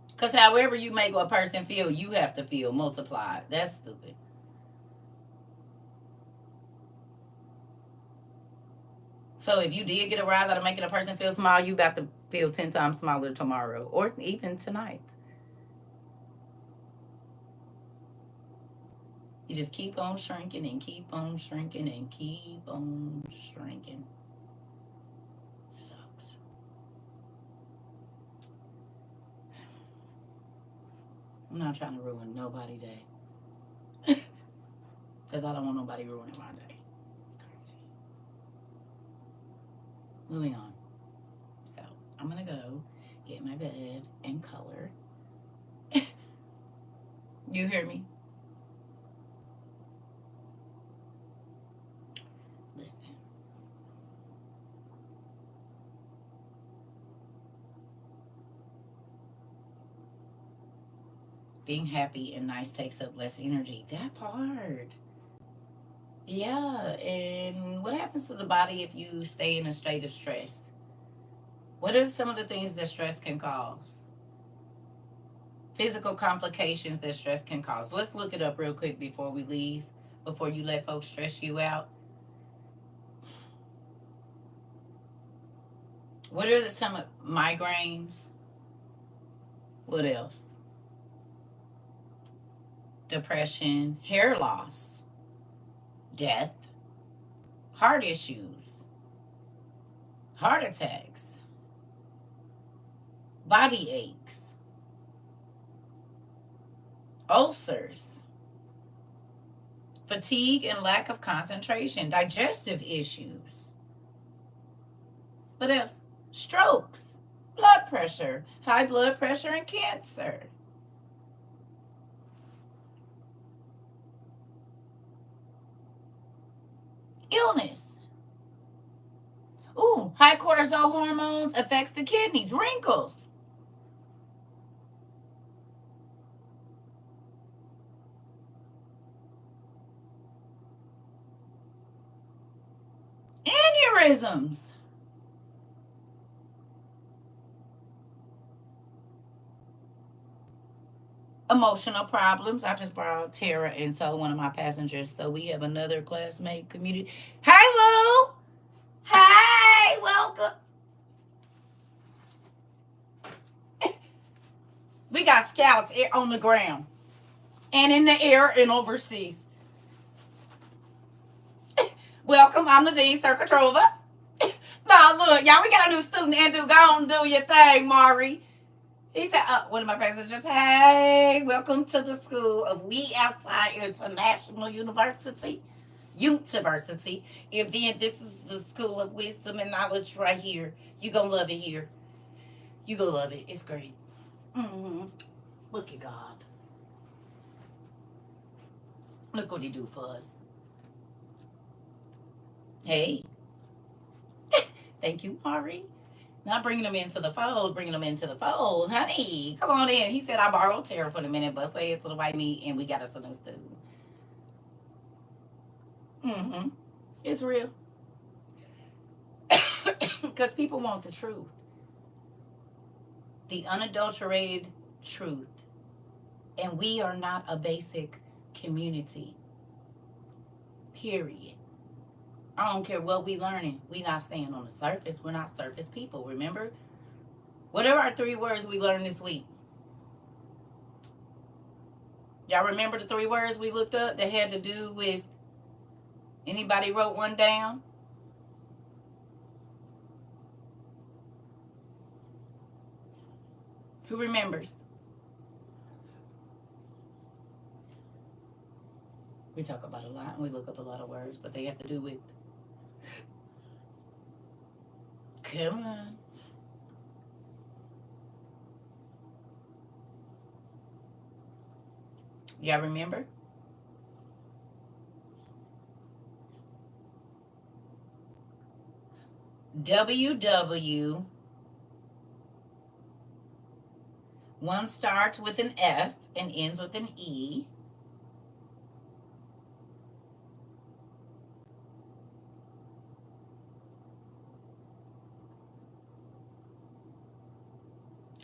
Because however you make a person feel, you have to feel multiplied. That's stupid. So if you did get a rise out of making a person feel small, you about to feel 10 times smaller tomorrow or even tonight. You just keep on shrinking and keep on shrinking and keep on shrinking. Sucks. I'm not trying to ruin nobody's day. Because I don't want nobody ruining my day. It's crazy. Moving on. So, I'm going to go get my bed and color. You hear me? Listen. Being happy and nice takes up less energy. That part. Yeah, and what happens to the body if you stay in a state of stress? What are some of the things that stress can cause? Physical complications that stress can cause. Let's look it up real quick before we leave, before you let folks stress you out. What are some migraines? What else? Depression, hair loss, death, heart issues, heart attacks, body aches, ulcers, fatigue and lack of concentration, digestive issues. What else? Strokes, blood pressure, high blood pressure, and cancer. Illness. Ooh, high cortisol hormones affects the kidneys, wrinkles. Aneurysms. Emotional problems. I just brought Tara and told one of my passengers. So we have another classmate community. Hey, Lou. Hey, welcome. We got scouts on the ground and in the air and overseas. Welcome. I'm the Dean Circle Trova. Now, look, y'all, we got a new student, Andrew. Go on and do your thing, Mari. He said, one of my passengers, hey, welcome to the school of We Outside International University. University. And then this is the school of wisdom and knowledge right here. You gonna love it here. You gonna love it. It's great. Mm-hmm. Look at God. Look what he do for us. Hey. Thank you, Mari. Not bringing them into the fold, bringing them into the fold. Honey, come on in. He said, I borrowed Tara for the minute, but say it to the white meat, and we got us a new student. Mm-hmm. It's real. Because people want the truth. The unadulterated truth. And we are not a basic community. Period. I don't care what we learning. We not staying on the surface. We're not surface people. Remember? What are our 3 words we learned this week? Y'all remember the 3 words we looked up that had to do with, anybody wrote one down? Who remembers? We talk about a lot and we look up a lot of words, but they have to do with. Come on. Y'all remember? WW. One starts with an F and ends with an E.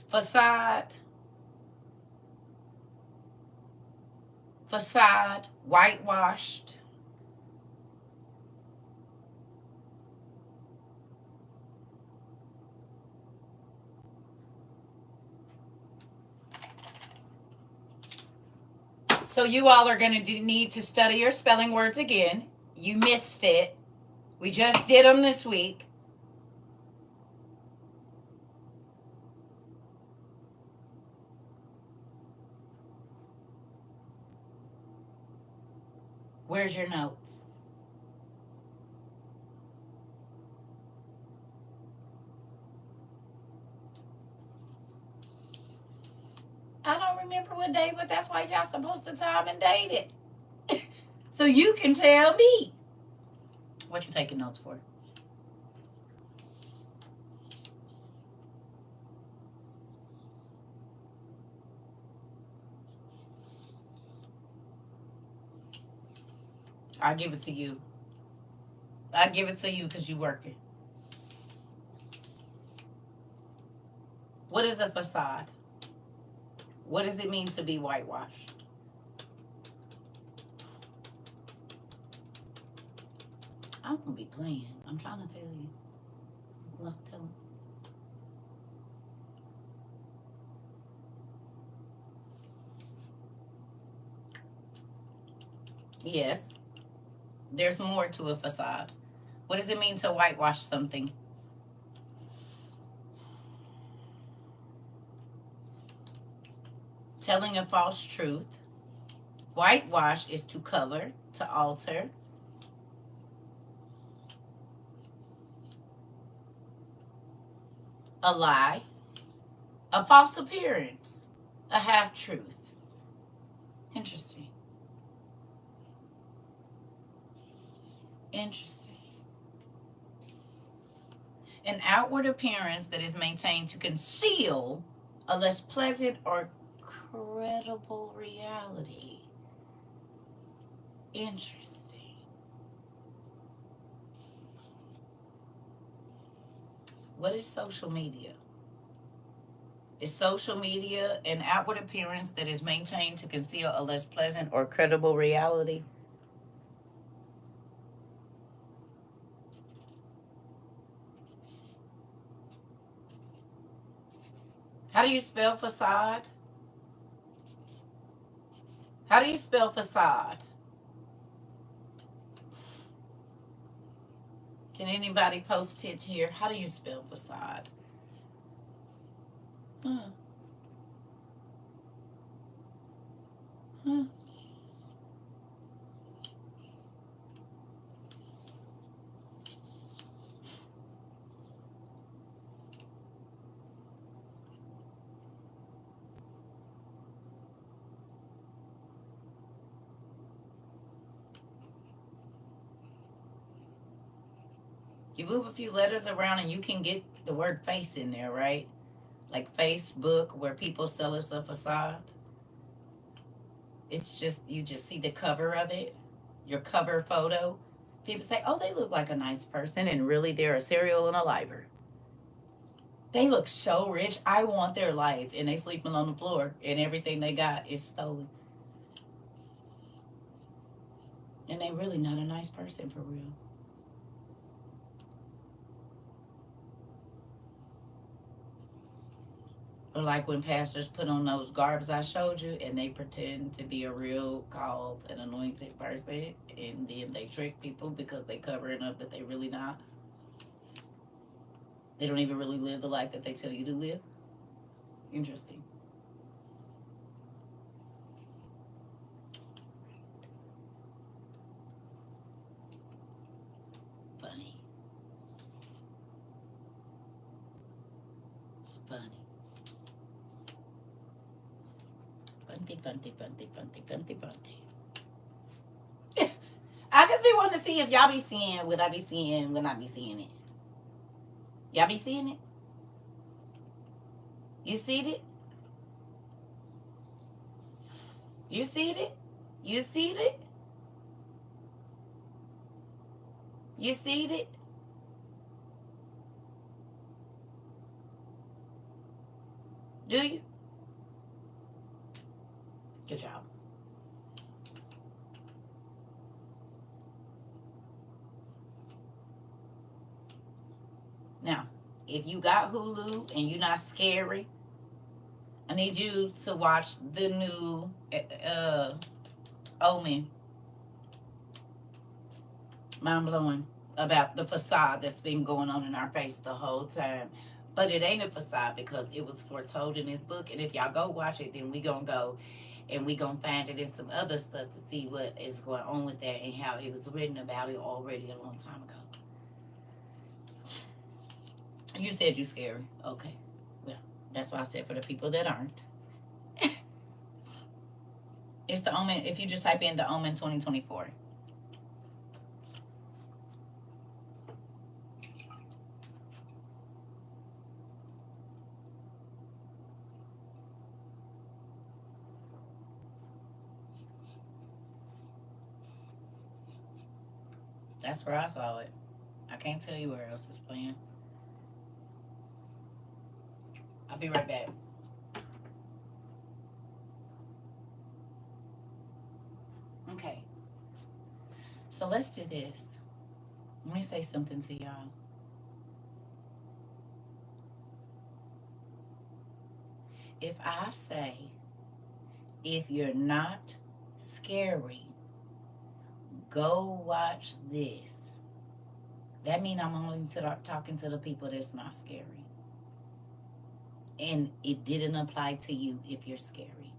Facade. Facade. Whitewashed. So you all are going to need to study your spelling words again. You missed it. We just did them this week. Where's your notes? I don't remember what day, but that's why y'all supposed to time and date it. So you can tell me. What you taking notes for? I'll give it to you. I'll give it to you because you're working. What is a facade? What does it mean to be whitewashed? I'm going to be playing. I'm trying to tell you. There's nothing telling. Yes. There's more to a facade. What does it mean to whitewash something? Telling a false truth. Whitewash is to cover, to alter. A lie. A false appearance. A half-truth. Interesting. Interesting. An outward appearance that is maintained to conceal a less pleasant or credible reality. Interesting. What is social media? Is social media an outward appearance that is maintained to conceal a less pleasant or credible reality? How do you spell facade? How do you spell facade? Can anybody post it here? How do you spell facade? You move a few letters around and you can get the word face in there, right? Like Facebook, where people sell us a facade. It's just, you just see the cover of it, your cover photo. People say, oh, they look like a nice person, and really they're a cereal and a liver. They look so rich. I want their life, and they sleeping on the floor, and everything they got is stolen. And they really not a nice person for real. Or like when pastors put on those garbs I showed you, and they pretend to be a real called and anointed person, and then they trick people because they covering up that they really not. They don't even really live the life that they tell you to live. Interesting. Funny. Funny. Bunty, bunty, bunty, bunty, bunty, bunty. I just be wanting to see if y'all be seeing what I be seeing when I be seeing it. Y'all be seeing it? You see it? You see it? You see it? You see it? Do you? Good job. Now, if you got Hulu and you're not scary, I need you to watch the new Omen. Mind blowing about the facade that's been going on in our face the whole time. But it ain't a facade because it was foretold in this book. And if y'all go watch it, then we gonna go and we gonna find it in some other stuff to see what is going on with that and how it was written about it already a long time ago. You said you scary. Okay. Well, that's why I said for the people that aren't. It's the Omen. If you just type in the Omen 2024. That's where I saw it. I can't tell you where else it's playing. I'll be right back. Okay. So let's do this. Let me say something to y'all. If I say, if you're not scary, go watch this, that means I'm only talking to the people that's not scary. And it didn't apply to you if you're scary.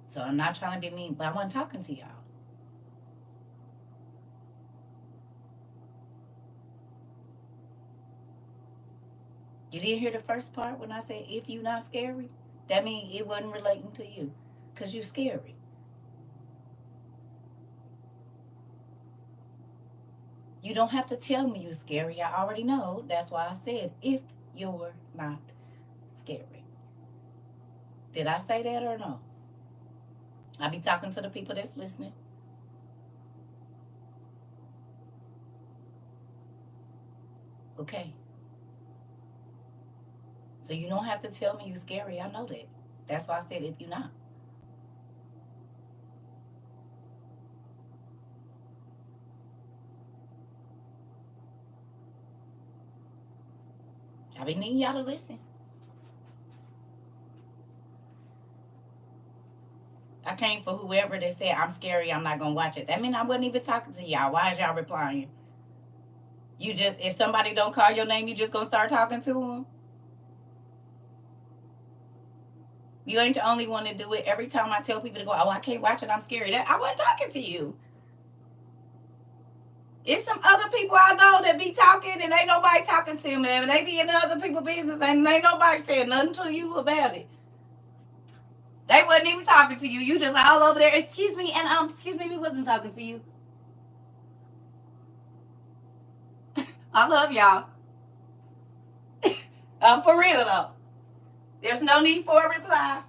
So I'm not trying to be mean, but I wasn't talking to y'all. You didn't hear the first part when I said, if you not scary? That means it wasn't relating to you because you're scary. You don't have to tell me you're scary. I already know. That's why I said, if you're not scary. Did I say that or no? I be talking to the people that's listening. Okay. So you don't have to tell me you're scary. I know that. That's why I said if you're not. I be needing y'all to listen. I came for whoever that said I'm scary, I'm not gonna watch it. That mean I wasn't even talking to y'all. Why is y'all replying? You just, if somebody don't call your name, you just gonna start talking to them? You ain't the only one to do it. Every time I tell people to go, oh, I can't watch it, I'm scared. I wasn't talking to you. It's some other people I know that be talking and ain't nobody talking to them. And they be in other people's business and ain't nobody saying nothing to you about it. They wasn't even talking to you. You just all over there. Excuse me, and excuse me, we wasn't talking to you. I love y'all. For real though. There's no need for a reply.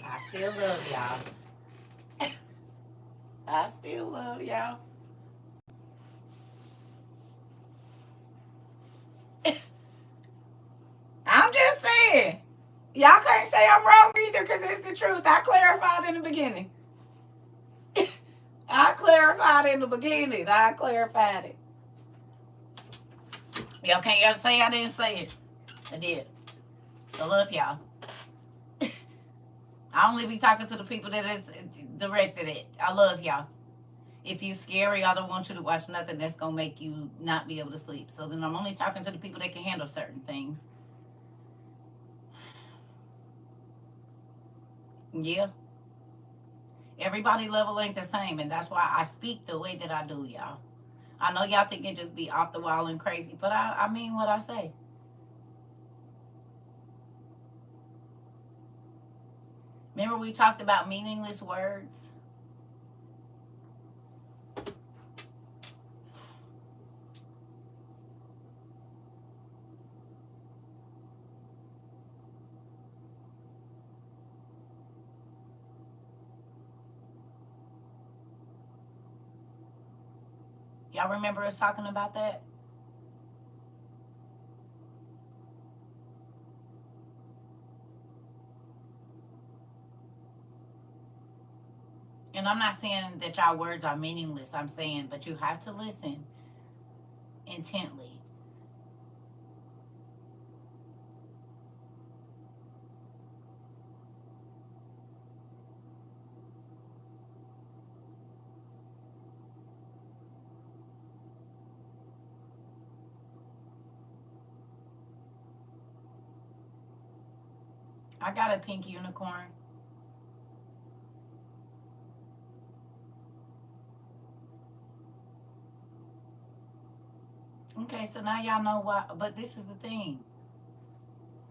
I still love y'all. I still love y'all. I'm just saying. Y'all can't say I'm wrong either because it's the truth. I clarified in the beginning. I clarified in the beginning. I clarified it. Y'all can't say I didn't say it. I did. I love y'all. I only be talking to the people that is directed it. I love y'all. If you scary, I don't want you to watch nothing that's gonna make you not be able to sleep. So then I'm only talking to the people that can handle certain things. Yeah. Everybody level ain't the same, and that's why I speak the way that I do, y'all. I know y'all think it just be off the wall and crazy, but I mean what I say. Remember we talked about meaningless words? Y'all remember us talking about that? And I'm not saying that y'all words are meaningless. I'm saying, but you have to listen intently. I got a pink unicorn. Okay, so now y'all know why. But this is the thing.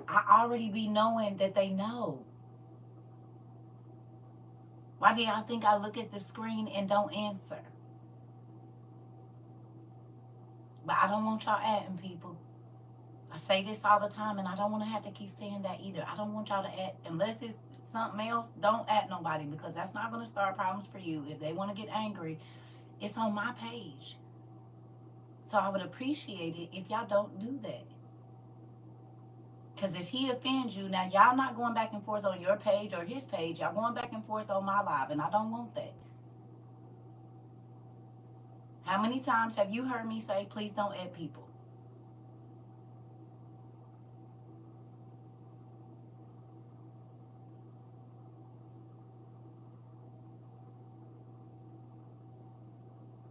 I already be knowing that they know. Why do y'all think I look at the screen and don't answer? But I don't want y'all adding people. I say this all the time, and I don't want to have to keep saying that either. I don't want y'all to add, unless it's something else, don't add nobody, because that's not going to start problems for you. If they want to get angry, it's on my page. So I would appreciate it if y'all don't do that. Because if he offends you, now y'all not going back and forth on your page or his page. Y'all going back and forth on my live, and I don't want that. How many times have you heard me say, please don't add people?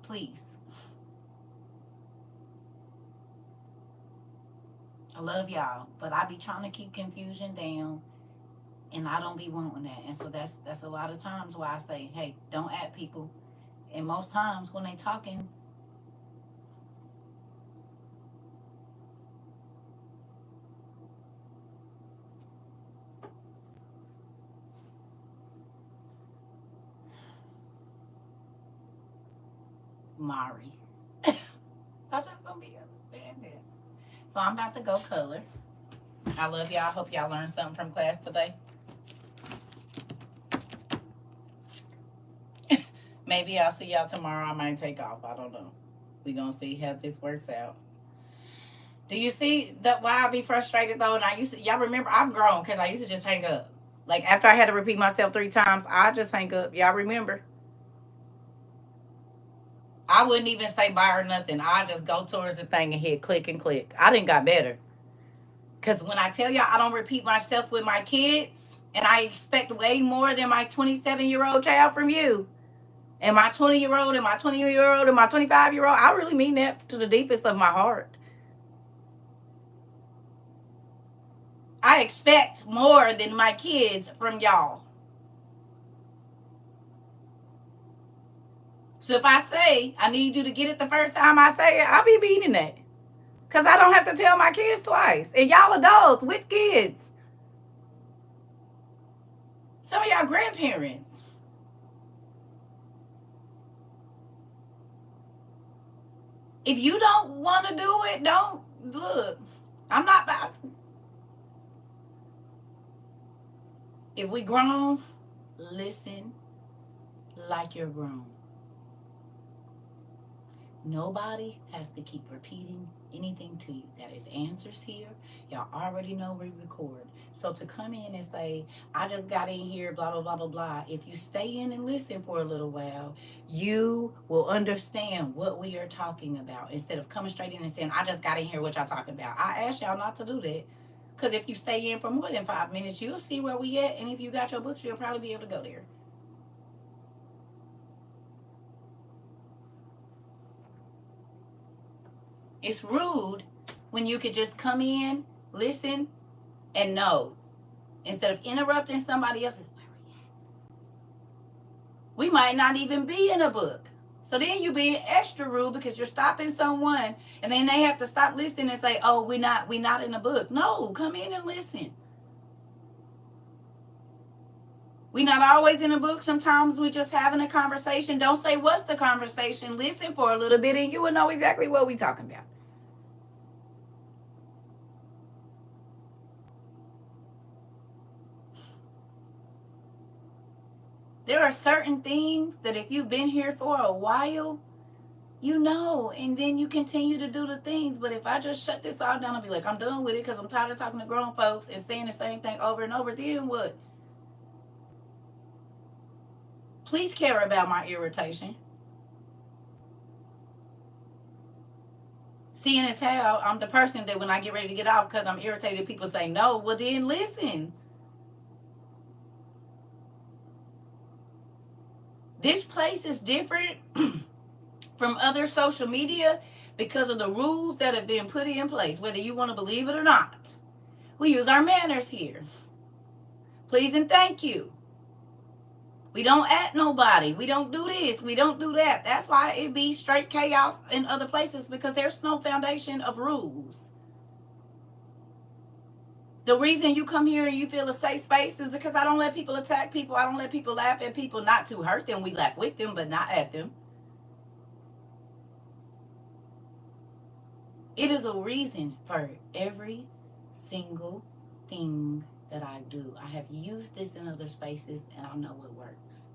Please. I love y'all, but I be trying to keep confusion down, and I don't be wanting that. And so that's a lot of times why I say, hey, don't add people. And most times when they talking, Mari. I just don't be understanding. So I'm about to go color. I love y'all. Hope y'all learned something from class today. Maybe I'll see y'all tomorrow. I might take off. I don't know. We gonna see how this works out. Do you see that why I be frustrated though? And I used to, y'all remember I've grown because I used to just hang up. Like after I had to repeat myself 3 times, I just hang up. Y'all remember? I wouldn't even say bye or nothing. I just go towards the thing and hit click and click. I didn't got better. Cause when I tell y'all I don't repeat myself with my kids, and I expect way more than my 27-year-old child from you. And my 20-year-old and my 20-year-old and my 25-year-old, I really mean that to the deepest of my heart. I expect more than my kids from y'all. So if I say I need you to get it the first time I say it, I'll be meaning that. Because I don't have to tell my kids twice. And y'all adults with kids. Some of y'all grandparents. If you don't want to do it, don't. Look, I'm not about. If we grown, listen like you're grown. Nobody has to keep repeating anything to you. That is answers here. Y'all already know we record. So to come in and say, I just got in here, blah, blah, blah, blah, blah. If you stay in and listen for a little while, you will understand what we are talking about. Instead of coming straight in and saying, I just got in here, what y'all talking about. I ask y'all not to do that. Because if you stay in for more than 5 minutes, you'll see where we at. And if you got your books, you'll probably be able to go there. It's rude when you could just come in, listen, and know. Instead of interrupting somebody else. We might not even be in a book. So then you being extra rude because you're stopping someone, and then they have to stop listening and say, oh, we're not in a book. No, come in and listen. We're not always in a book. Sometimes we just having a conversation. Don't say what's the conversation. Listen for a little bit and you will know exactly what we're talking about. There are certain things that if you've been here for a while, you know, and then you continue to do the things. But if I just shut this all down and be like, I'm done with it because I'm tired of talking to grown folks and saying the same thing over and over, then what? Please care about my irritation. Seeing as how I'm the person that when I get ready to get off because I'm irritated, people say no, well then listen. This place is different from other social media because of the rules that have been put in place, whether you want to believe it or not. We use our manners here. Please and thank you. We don't at nobody. We don't do this. We don't do that. That's why it be straight chaos in other places because there's no foundation of rules. The reason you come here and you feel a safe space is because I don't let people attack people. I don't let people laugh at people, not to hurt them. We laugh with them, but not at them. It is a reason for every single thing that I do. I have used this in other spaces and I know it works.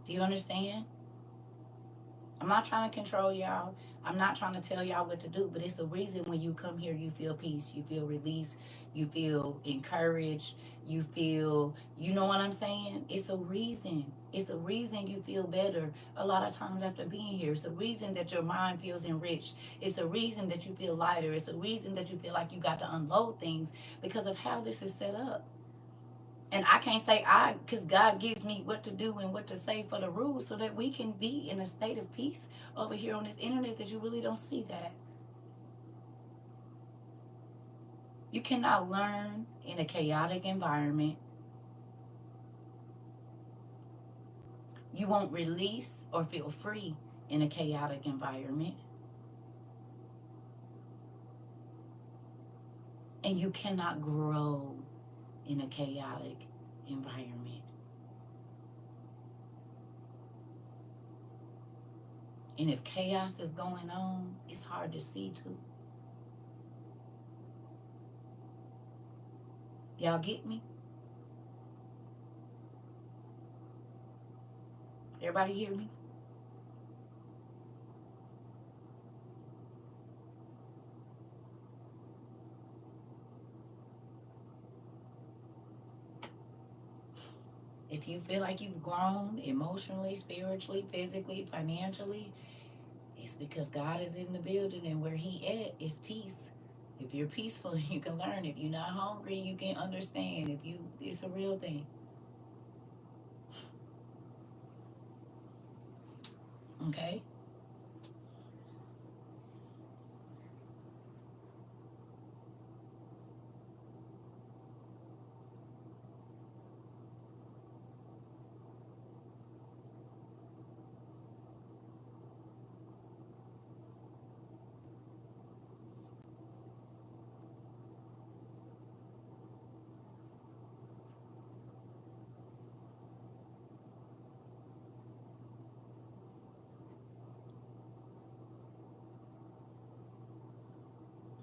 Do you understand? I'm not trying to control y'all. I'm not trying to tell y'all what to do, but it's the reason when you come here, you feel peace, you feel release, you feel encouraged, you feel, you know what I'm saying? It's a reason. It's a reason you feel better a lot of times after being here. It's a reason that your mind feels enriched. It's a reason that you feel lighter. It's a reason that you feel like you got to unload things because of how this is set up. And I can't say because God gives me what to do and what to say for the rules so that we can be in a state of peace over here on this internet that you really don't see that. You cannot learn in a chaotic environment. You won't release or feel free in a chaotic environment. And you cannot grow in a chaotic environment. And if chaos is going on, it's hard to see too. Y'all get me? Everybody hear me? If you feel like you've grown emotionally, spiritually, physically, financially, it's because God is in the building and where He at is peace. If you're peaceful, you can learn. If you're not hungry, you can understand. It's a real thing. Okay?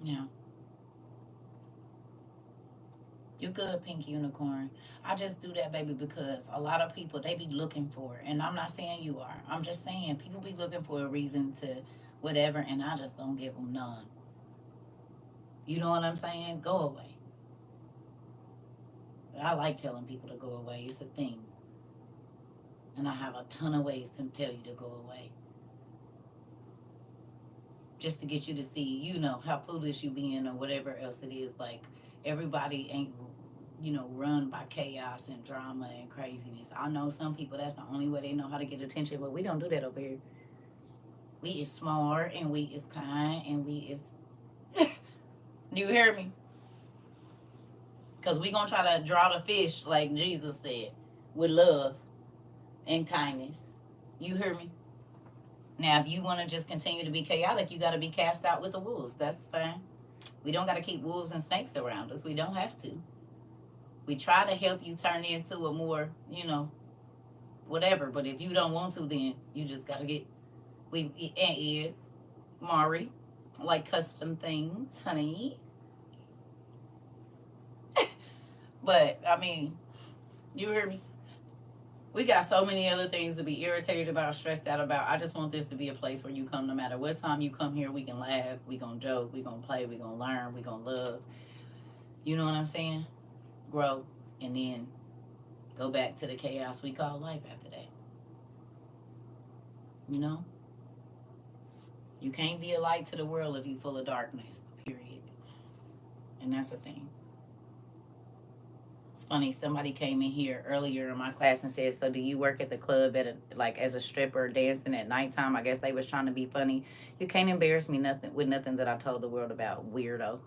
Now, you good, pink unicorn. I just do that, baby, because a lot of people, they be looking for it. And I'm not saying you are. I'm just saying people be looking for a reason to whatever, and I just don't give them none. You know what I'm saying? Go away. I like telling people to go away. It's a thing. And I have a ton of ways to tell you to go away. Just to get you to see, how foolish you being or whatever else it is. Like, everybody ain't, run by chaos and drama and craziness. I know some people, that's the only way they know how to get attention, but we don't do that over here. We is smart and we is kind and we is, you hear me? Because we going to try to draw the fish like Jesus said, with love and kindness. You hear me? Now, if you want to just continue to be chaotic, you got to be cast out with the wolves. That's fine. We don't got to keep wolves and snakes around us. We don't have to. We try to help you turn into a more, whatever. But if you don't want to, then you just got to get, Aunt is, Mari, like custom things, honey. But, I mean, you hear me? We got so many other things to be irritated about, stressed out about. I just want this to be a place where you come no matter what time you come here. We can laugh, we gonna joke, we gonna play, we gonna learn, we gonna love. You know what I'm saying? Grow, and then go back to the chaos we call life after that. You know? You can't be a light to the world if you're full of darkness, period. And that's the thing. It's funny, somebody came in here earlier in my class and said, so do you work at the club like as a stripper dancing at nighttime? I guess they was trying to be funny. You can't embarrass me nothing that I told the world about, weirdo.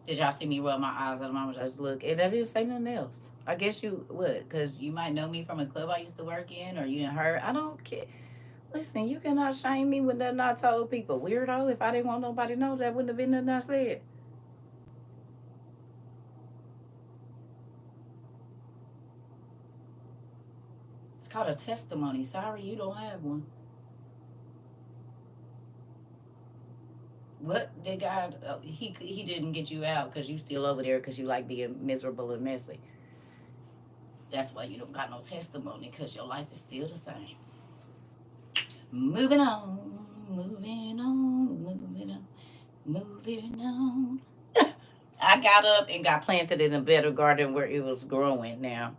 Did y'all see me roll my eyes at them? I just look, and I didn't say nothing else. I guess you would, because you might know me from a club I used to work in, or you didn't heard. I don't care. Listen, you cannot shame me with nothing I told people. Weirdo, if I didn't want nobody to know, that wouldn't have been nothing I said. called a testimony. Sorry, you don't have one. What did God? He didn't get you out because you still over there because you like being miserable and messy. That's why you don't got no testimony because your life is still the same. Moving on, moving on, moving on, moving on. I got up and got planted in a better garden where it was growing now.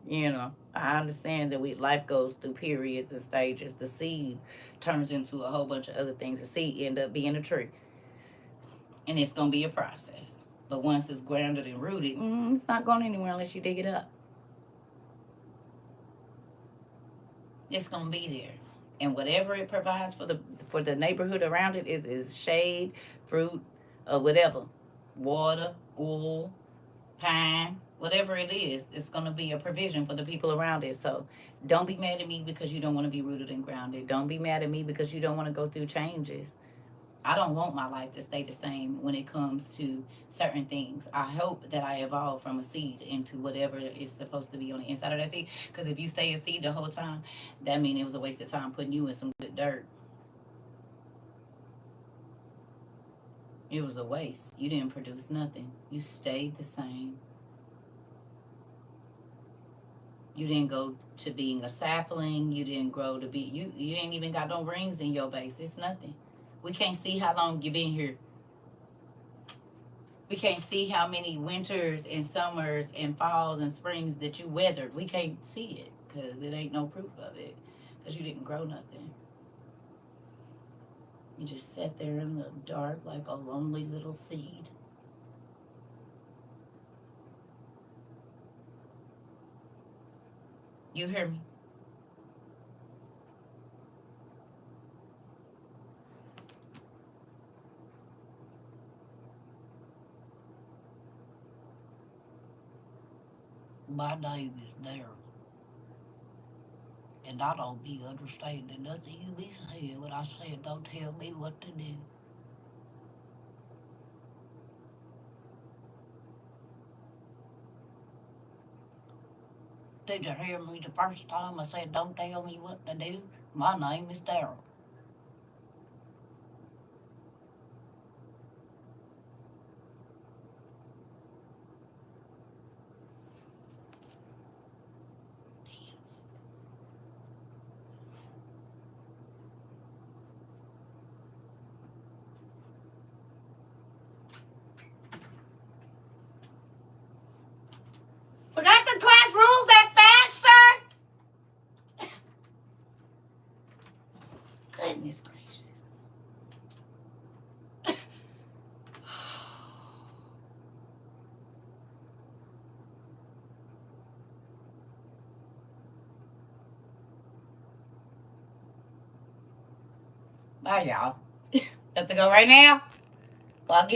I understand that life goes through periods and stages. The seed turns into a whole bunch of other things. The seed end up being a tree. And it's going to be a process. But once it's grounded and rooted, it's not going anywhere unless you dig it up. It's going to be there. And whatever it provides for the neighborhood around it is shade, fruit, or whatever. Water, oil, pine, whatever it is, it's going to be a provision for the people around it. So don't be mad at me because you don't want to be rooted and grounded. Don't be mad at me because you don't want to go through changes. I don't want my life to stay the same when it comes to certain things. I hope that I evolve from a seed into whatever is supposed to be on the inside of that seed. Because if you stay a seed the whole time, that means it was a waste of time putting you in some good dirt. It was a waste. You didn't produce nothing. You stayed the same. You didn't go to being a sapling. You didn't grow to be, you ain't even got no rings in your base. It's nothing. We can't see how long you've been here. We can't see how many winters and summers and falls and springs that you weathered. We can't see it because it ain't no proof of it because you didn't grow nothing. You just sat there in the dark like a lonely little seed. You hear me? My name is Daryl. And I don't be understanding nothing you be saying when I say don't tell me what to do. Did you hear me the first time I said don't tell me what to do? My name is Daryl. Forgot the class rules that fast, sir? Goodness gracious. Bye, y'all. Have to go right now?